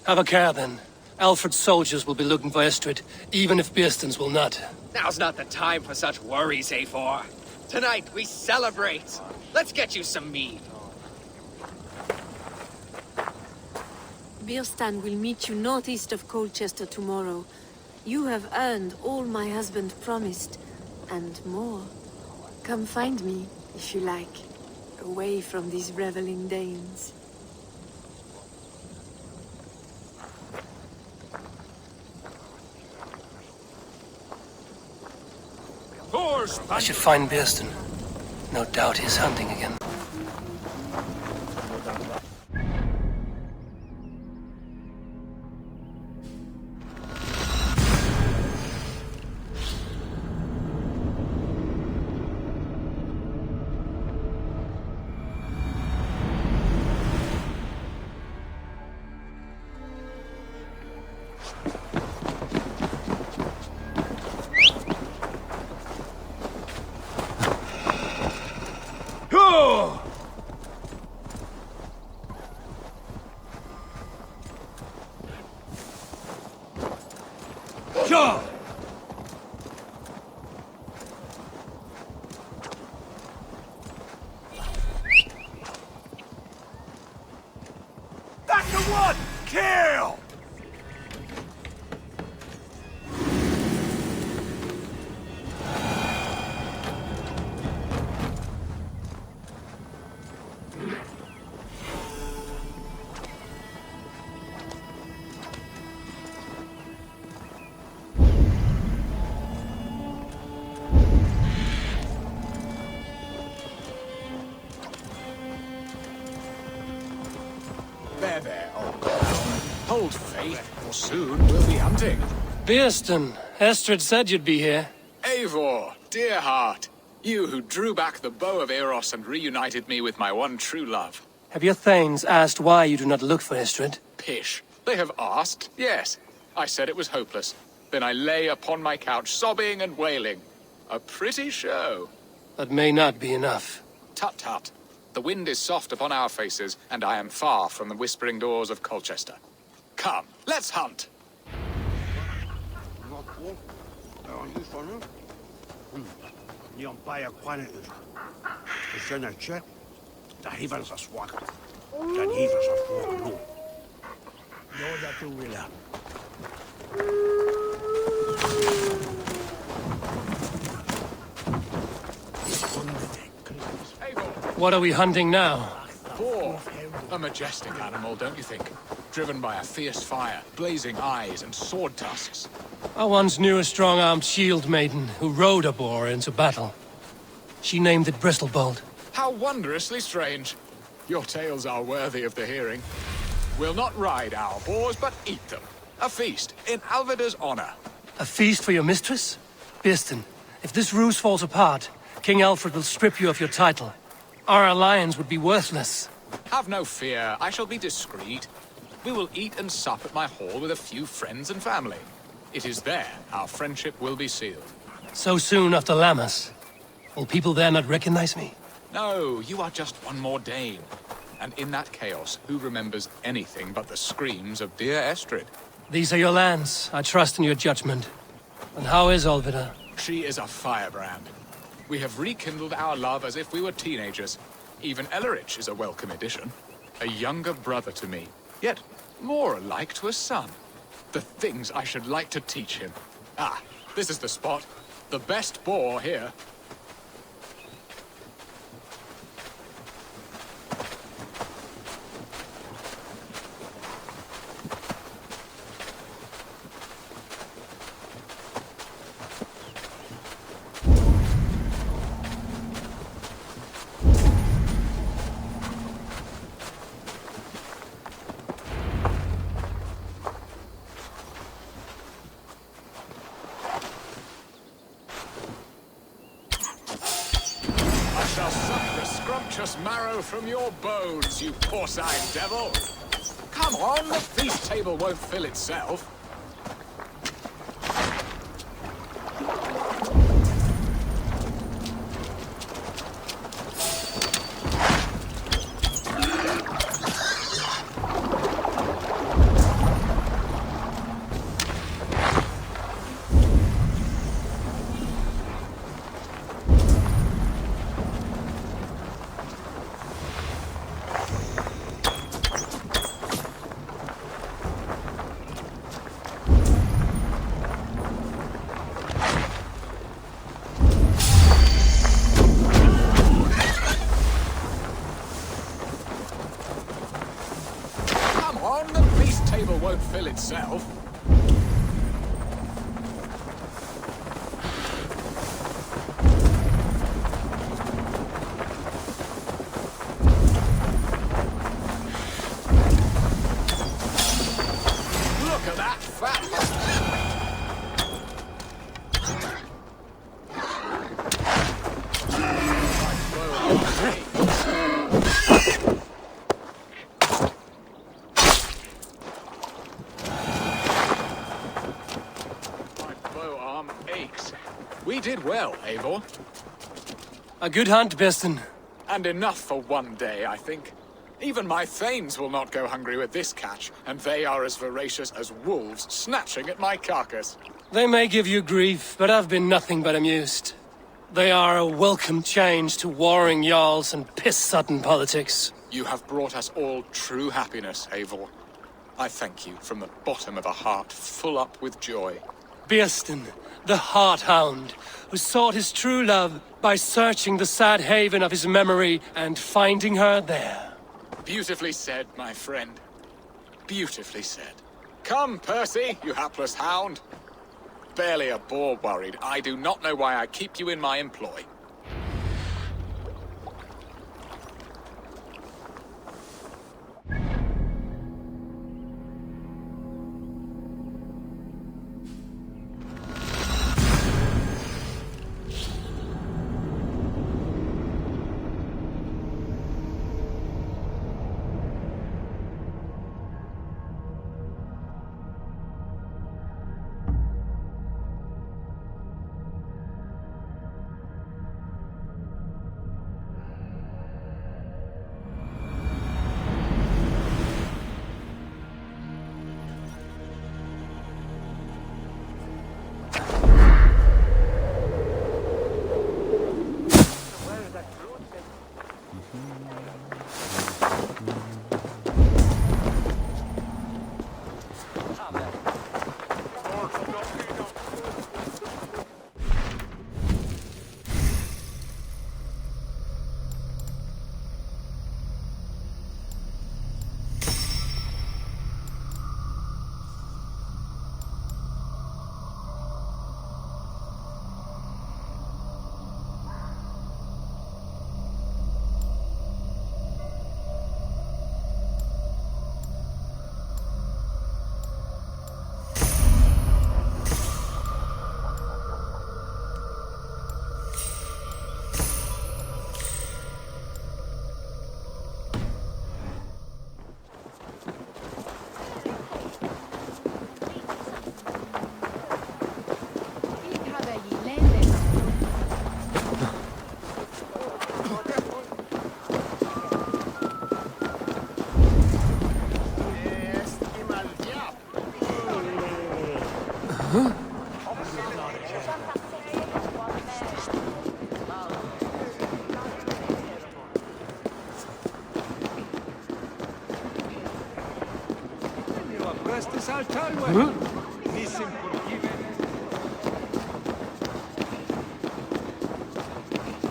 Have a care, then. Alfred's soldiers will be looking for Estrid, even if Birsten's will not. Now's not the time for such worries, A4. Tonight, we celebrate. Let's get you some mead. Birstan will meet you northeast of Colchester tomorrow. You have earned all my husband promised, and more. Come find me, if you like, away from these reveling Danes. I should find Birstan. No doubt he's hunting again. That's the one! Kill! There, old girl. Hold faith, or soon we'll be hunting. Birstan, Estrid said you'd be here. Eivor, dear heart. You who drew back the bow of Eros and reunited me with my one true love. Have your thanes asked why you do not look for Estrid? Pish. They have asked, yes. I said it was hopeless. Then I lay upon my couch, sobbing and wailing. A pretty show. That may not be enough. Tut-tut. The wind is soft upon our faces, and I am far from the whispering doors of Colchester. Come, let's hunt! What are we hunting now? Boar. A majestic animal, don't you think? Driven by a fierce fire, blazing eyes, and sword tusks. I once knew a strong-armed shield maiden who rode a boar into battle. She named it Bristlebolt. How wondrously strange. Your tales are worthy of the hearing. We'll not ride our boars, but eat them. A feast, in Alvida's honor. A feast for your mistress? Birstan, if this ruse falls apart, King Alfred will strip you of your title. Our alliance would be worthless. Have no fear, I shall be discreet. We will eat and sup at my hall with a few friends and family. It is there our friendship will be sealed. So soon after Lammas? Will people there not recognize me? No, you are just one more Dane. And in that chaos, who remembers anything but the screams of dear Estrid? These are your lands. I trust in your judgment. And how is Alvida? She is a firebrand. We have rekindled our love as if we were teenagers. Even Ellerich is a welcome addition. A younger brother to me, yet more alike to a son. The things I should like to teach him. Ah, this is the spot. The best boar here. Marrow from your bones, you porcine devil! Come on, the feast table won't fill itself. itself. Look at that fat... We did well, Eivor. A good hunt, Besten. And enough for one day, I think. Even my thanes will not go hungry with this catch, and they are as voracious as wolves snatching at my carcass. They may give you grief, but I've been nothing but amused. They are a welcome change to warring jarls and piss-sudden politics. You have brought us all true happiness, Eivor. I thank you from the bottom of a heart full up with joy. Besten, the Heart-Hound, who sought his true love by searching the sad haven of his memory and finding her there. Beautifully said, my friend. Beautifully said. Come, Percy, you hapless hound. Barely a boar worried. I do not know why I keep you in my employ.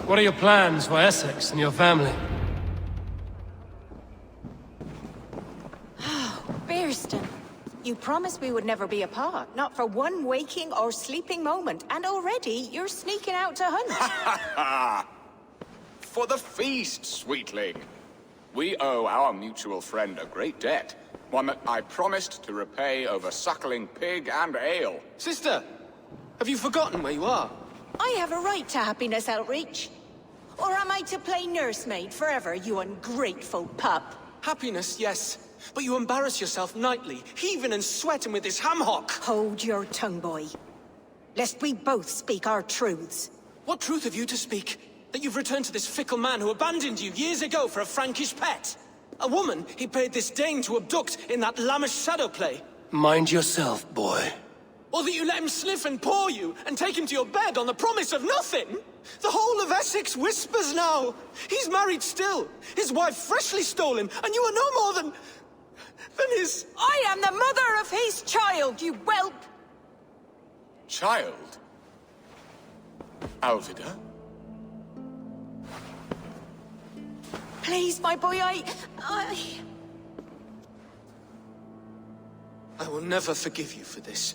What are your plans for Essex and your family? Bearston, you promised we would never be apart, not for one waking or sleeping moment, and already you're sneaking out to hunt. For the feast, sweetling. We owe our mutual friend a great debt. One that I promised to repay over suckling pig and ale. Sister, have you forgotten where you are? I have a right to happiness, Outreach. Or am I to play nursemaid forever, you ungrateful pup? Happiness, yes. But you embarrass yourself nightly, heaving and sweating with this ham-hock. Hold your tongue, boy. Lest we both speak our truths. What truth have you to speak? That you've returned to this fickle man who abandoned you years ago for a Frankish pet? A woman he paid this Dane to abduct in that lammish shadow play? Mind yourself, boy. Or that you let him sniff and paw you, and take him to your bed on the promise of nothing? The whole of Essex whispers now. He's married still, his wife freshly stolen, and you are no more than his... I am the mother of his child, you whelp! Child? Alvida? Please, my boy, I I I will never forgive you for this.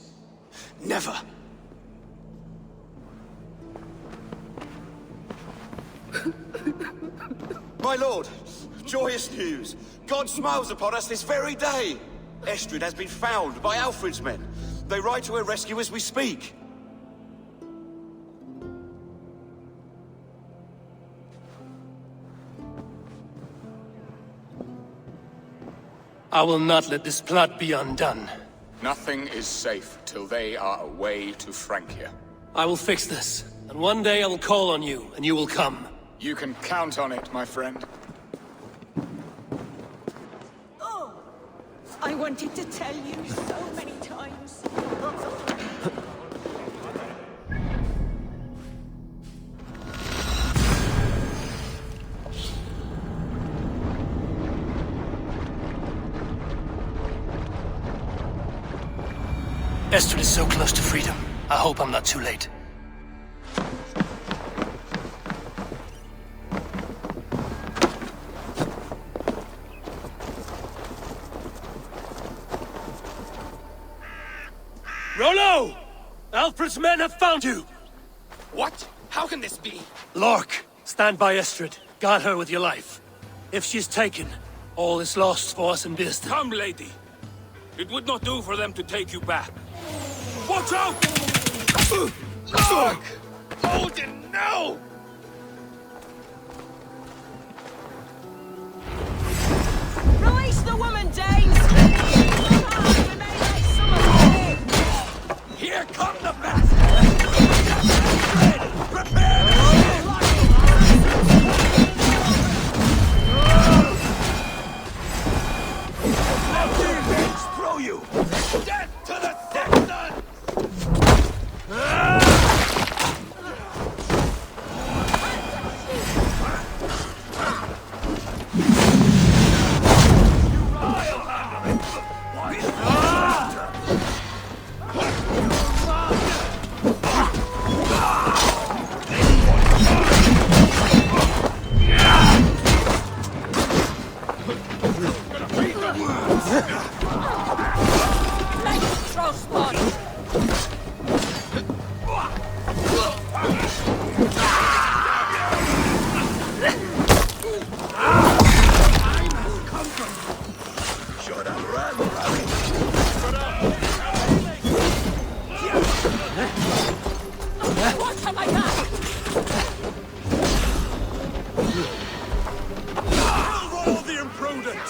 Never. My lord, joyous news. God smiles upon us this very day. Estrid has been found by Alfred's men. They ride to her rescue as we speak. I will not let this plot be undone. Nothing is safe till they are away to Francia. I will fix this, and one day I will call on you, and you will come. You can count on it, my friend. Oh, I wanted to tell you so many times. Estrid is so close to freedom. I hope I'm not too late. Rollo! Alfred's men have found you! What? How can this be? Lork, stand by Estrid. Guard her with your life. If she's taken, all is lost for us in Bearsden. Come, lady. It would not do for them to take you back. Watch out! Lork! Odin, no! Release the woman, Danes! Here come the bastards! Prepare the throw you! Death to the Saxon! What have I done? Roll the imprudent!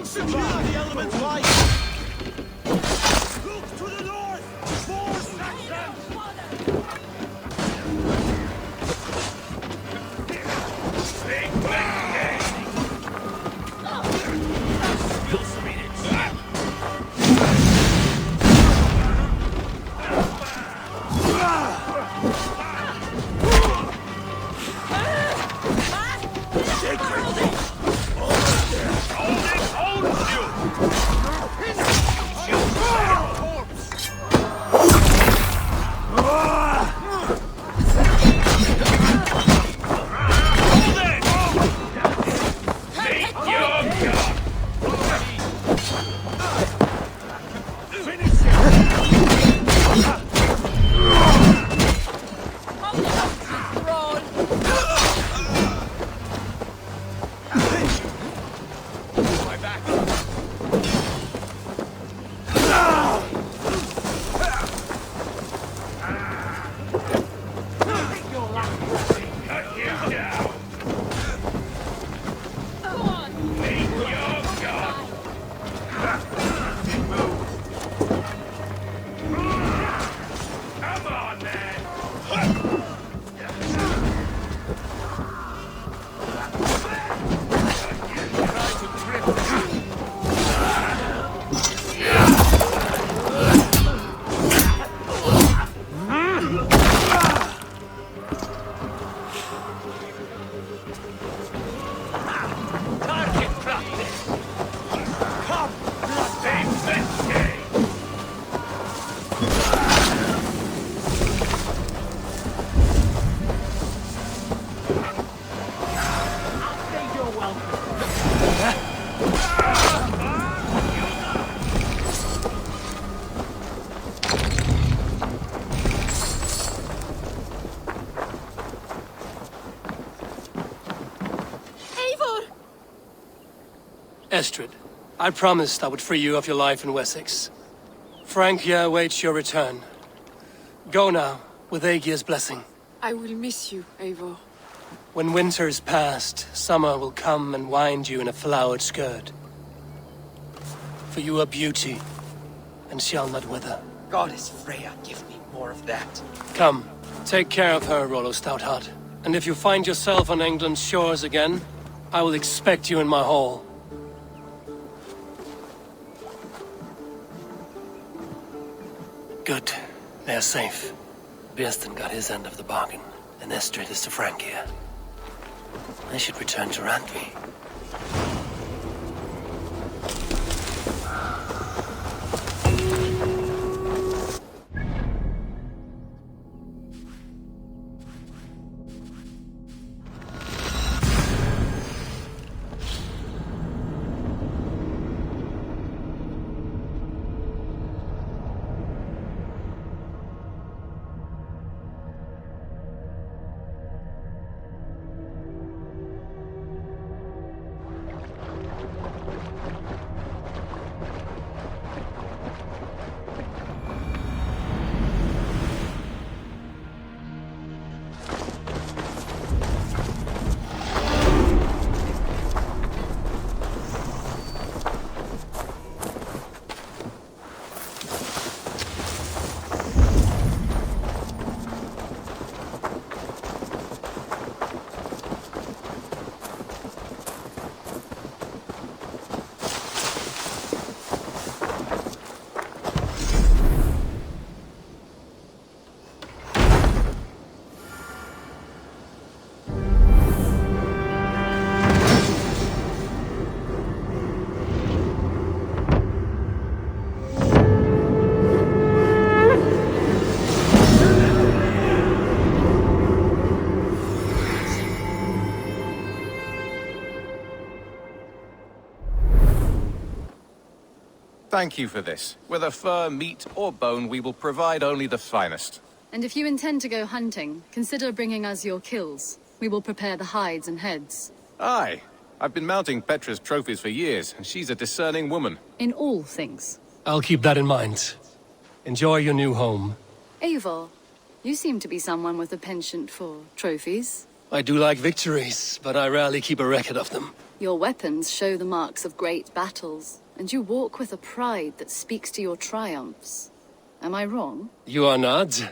Secure the element's light! Look to the north! More Saxons! Estrid, I promised I would free you of your life in Wessex. Francia awaits your return. Go now, with Aegir's blessing. I will miss you, Eivor. When winter is past, summer will come and wind you in a flowered skirt. For you are beauty, and shall not wither. Goddess Freya, give me more of that. Come, take care of her, Rollo Stoutheart. And if you find yourself on England's shores again, I will expect you in my hall. Good. They are safe. Björsten got his end of the bargain, and Estrid is to Francia. I should return to Randvi. Thank you for this. Whether fur, meat, or bone, we will provide only the finest. And if you intend to go hunting, consider bringing us your kills. We will prepare the hides and heads. Aye. I've been mounting Petra's trophies for years, and she's a discerning woman. In all things. I'll keep that in mind. Enjoy your new home. Eivor, you seem to be someone with a penchant for trophies. I do like victories, but I rarely keep a record of them. Your weapons show the marks of great battles, and you walk with a pride that speaks to your triumphs. Am I wrong? You are not.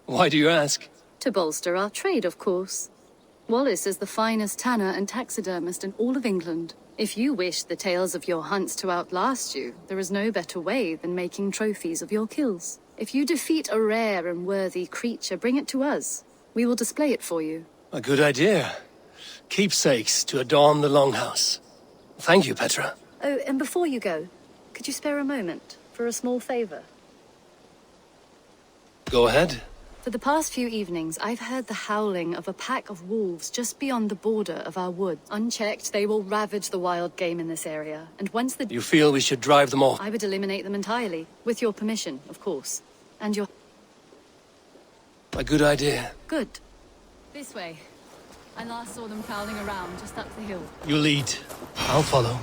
Why do you ask? To bolster our trade, of course. Wallace is the finest tanner and taxidermist in all of England. If you wish the tales of your hunts to outlast you, there is no better way than making trophies of your kills. If you defeat a rare and worthy creature, bring it to us. We will display it for you. A good idea. Keepsakes to adorn the longhouse. Thank you, Petra. Oh, and before you go, could you spare a moment for a small favor? Go ahead. For the past few evenings, I've heard the howling of a pack of wolves just beyond the border of our wood. Unchecked, they will ravage the wild game in this area, and once the... You feel we should drive them off? I would eliminate them entirely, with your permission, of course. And your... A good idea. Good. This way. I last saw them prowling around just up the hill. You lead. I'll follow.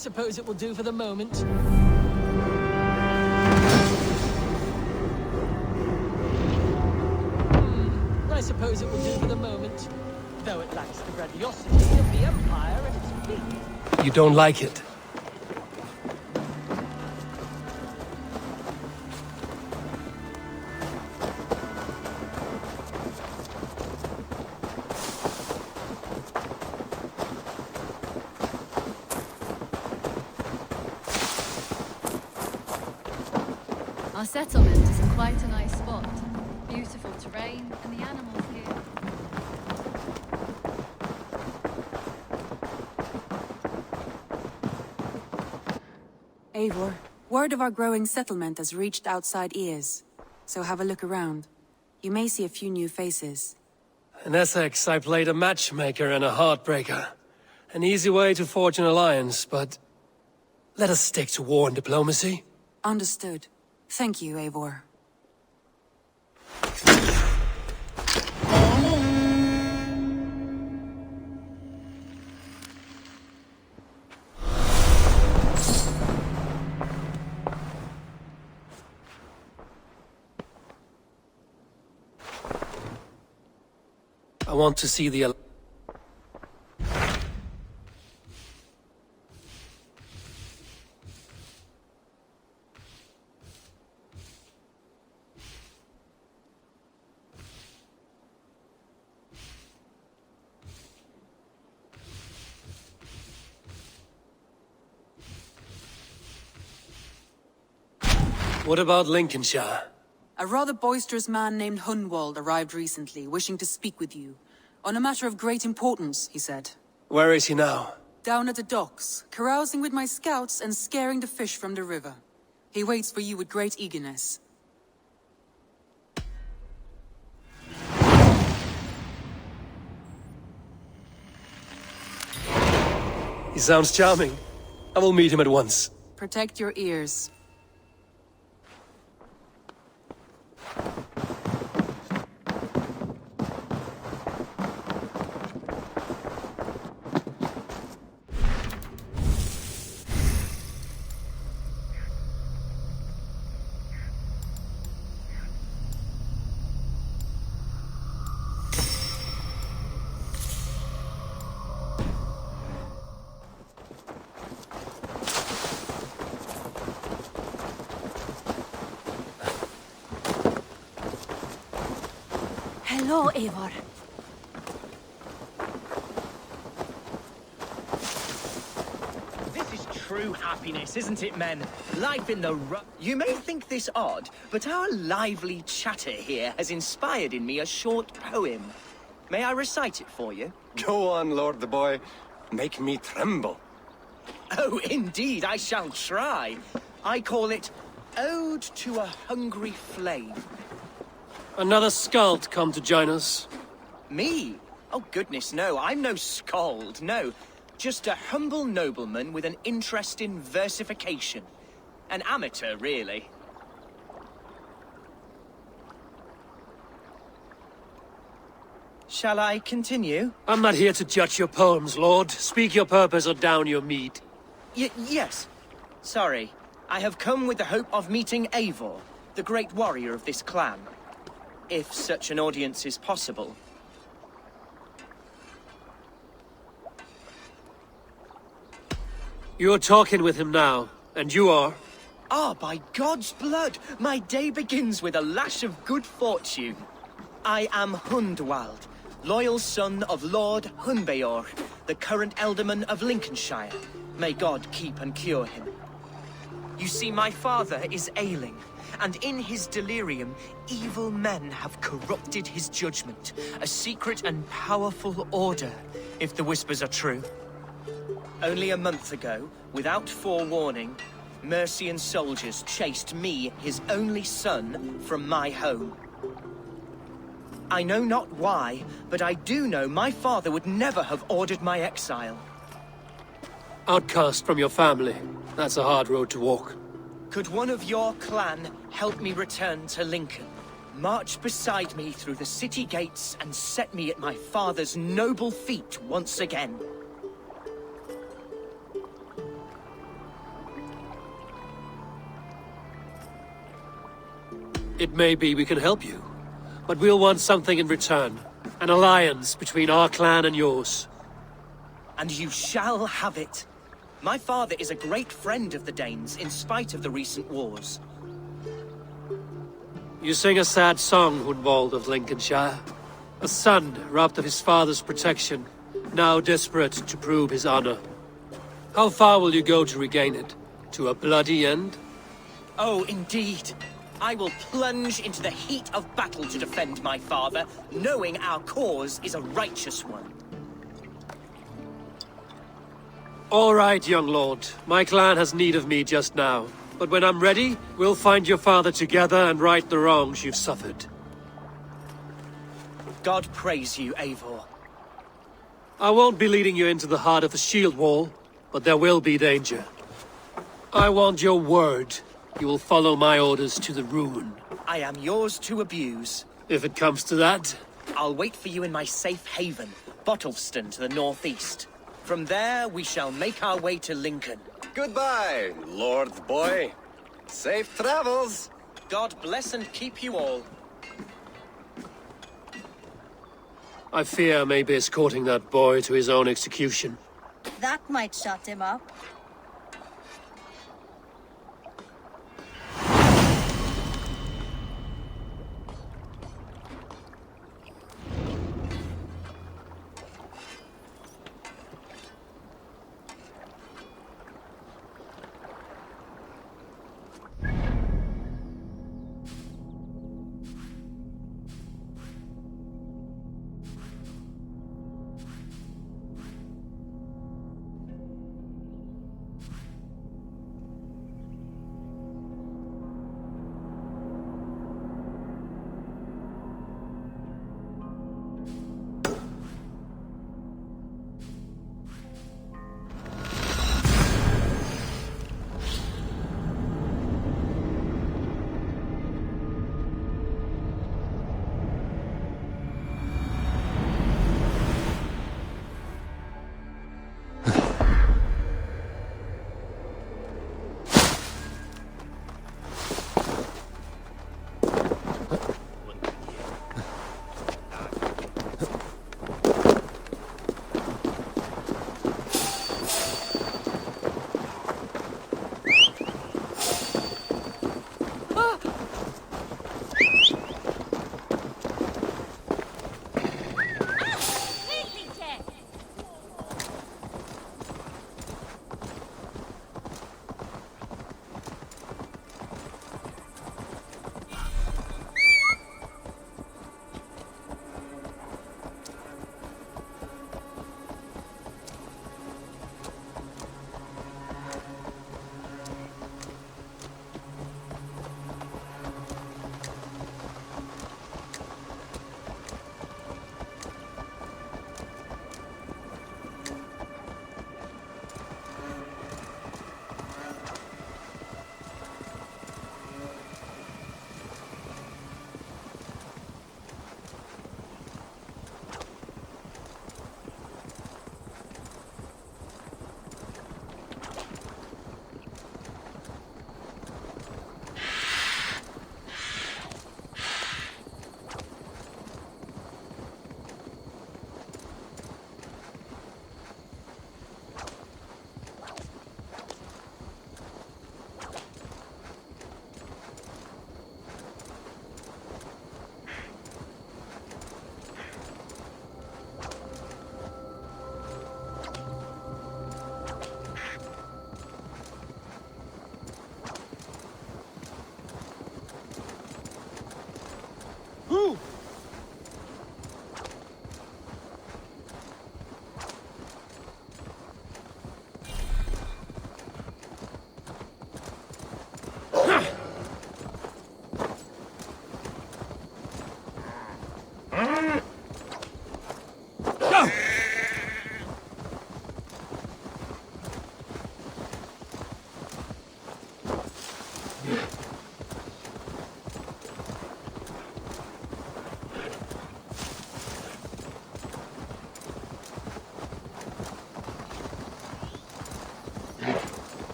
suppose it will do for the moment. I suppose it will do for the moment. Though it lacks the grandiosity of the Empire at its peak. You don't like it? Our settlement is in quite a nice spot. Beautiful terrain, and the animals here. Eivor, word of our growing settlement has reached outside ears. So have a look around. You may see a few new faces. In Essex, I played a matchmaker and a heartbreaker. An easy way to forge an alliance, but... let us stick to war and diplomacy. Understood. Thank you, Eivor. I want to see the... What about Lincolnshire? A rather boisterous man named Hunwald arrived recently, wishing to speak with you. On a matter of great importance, he said. Where is he now? Down at the docks, carousing with my scouts and scaring the fish from the river. He waits for you with great eagerness. He sounds charming. I will meet him at once. Protect your ears. Hello, Eivor. This is true happiness, isn't it, men? Life in the You may think this odd, but our lively chatter here has inspired in me a short poem. May I recite it for you? Go on, Lord the Boy. Make me tremble. Oh, indeed, I shall try. I call it Ode to a Hungry Flame. Another skald come to join us. Me? Oh, goodness, no. I'm no skald, no. Just a humble nobleman with an interest in versification. An amateur, really. Shall I continue? I'm not here to judge your poems, Lord. Speak your purpose or down your meat. Yes. Sorry. I have come with the hope of meeting Eivor, the great warrior of this clan. If such an audience is possible. You're talking with him now, and you are? Ah, by God's blood, my day begins with a lash of good fortune. I am Hundwald, loyal son of Lord Hunbeor, the current Elderman of Lincolnshire. May God keep and cure him. You see, my father is ailing, and in his delirium, evil men have corrupted his judgment. A secret and powerful order, if the whispers are true. Only a month ago, without forewarning, Mercian soldiers chased me, his only son, from my home. I know not why, but I do know my father would never have ordered my exile. Outcast from your family. That's a hard road to walk. Could one of your clan help me return to Lincoln? March beside me through the city gates and set me at my father's noble feet once again. It may be we can help you, but we'll want something in return. An alliance between our clan and yours. And you shall have it. My father is a great friend of the Danes, in spite of the recent wars. You sing a sad song, Hunwald of Lincolnshire. A son robbed of his father's protection, now desperate to prove his honor. How far will you go to regain it? To a bloody end? Oh, indeed. I will plunge into the heat of battle to defend my father, knowing our cause is a righteous one. All right, young lord. My clan has need of me just now. But when I'm ready, we'll find your father together and right the wrongs you've suffered. God praise you, Eivor. I won't be leading you into the heart of the shield wall, but there will be danger. I want your word. You will follow my orders to the ruin. I am yours to abuse. If it comes to that. I'll wait for you in my safe haven, Bottleston to the northeast. From there, we shall make our way to Lincoln. Goodbye, Lord Boy. Safe travels. God bless and keep you all. I fear I may be escorting that boy to his own execution. That might shut him up.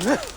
Yeah!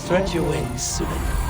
Spread your wings, Sunan.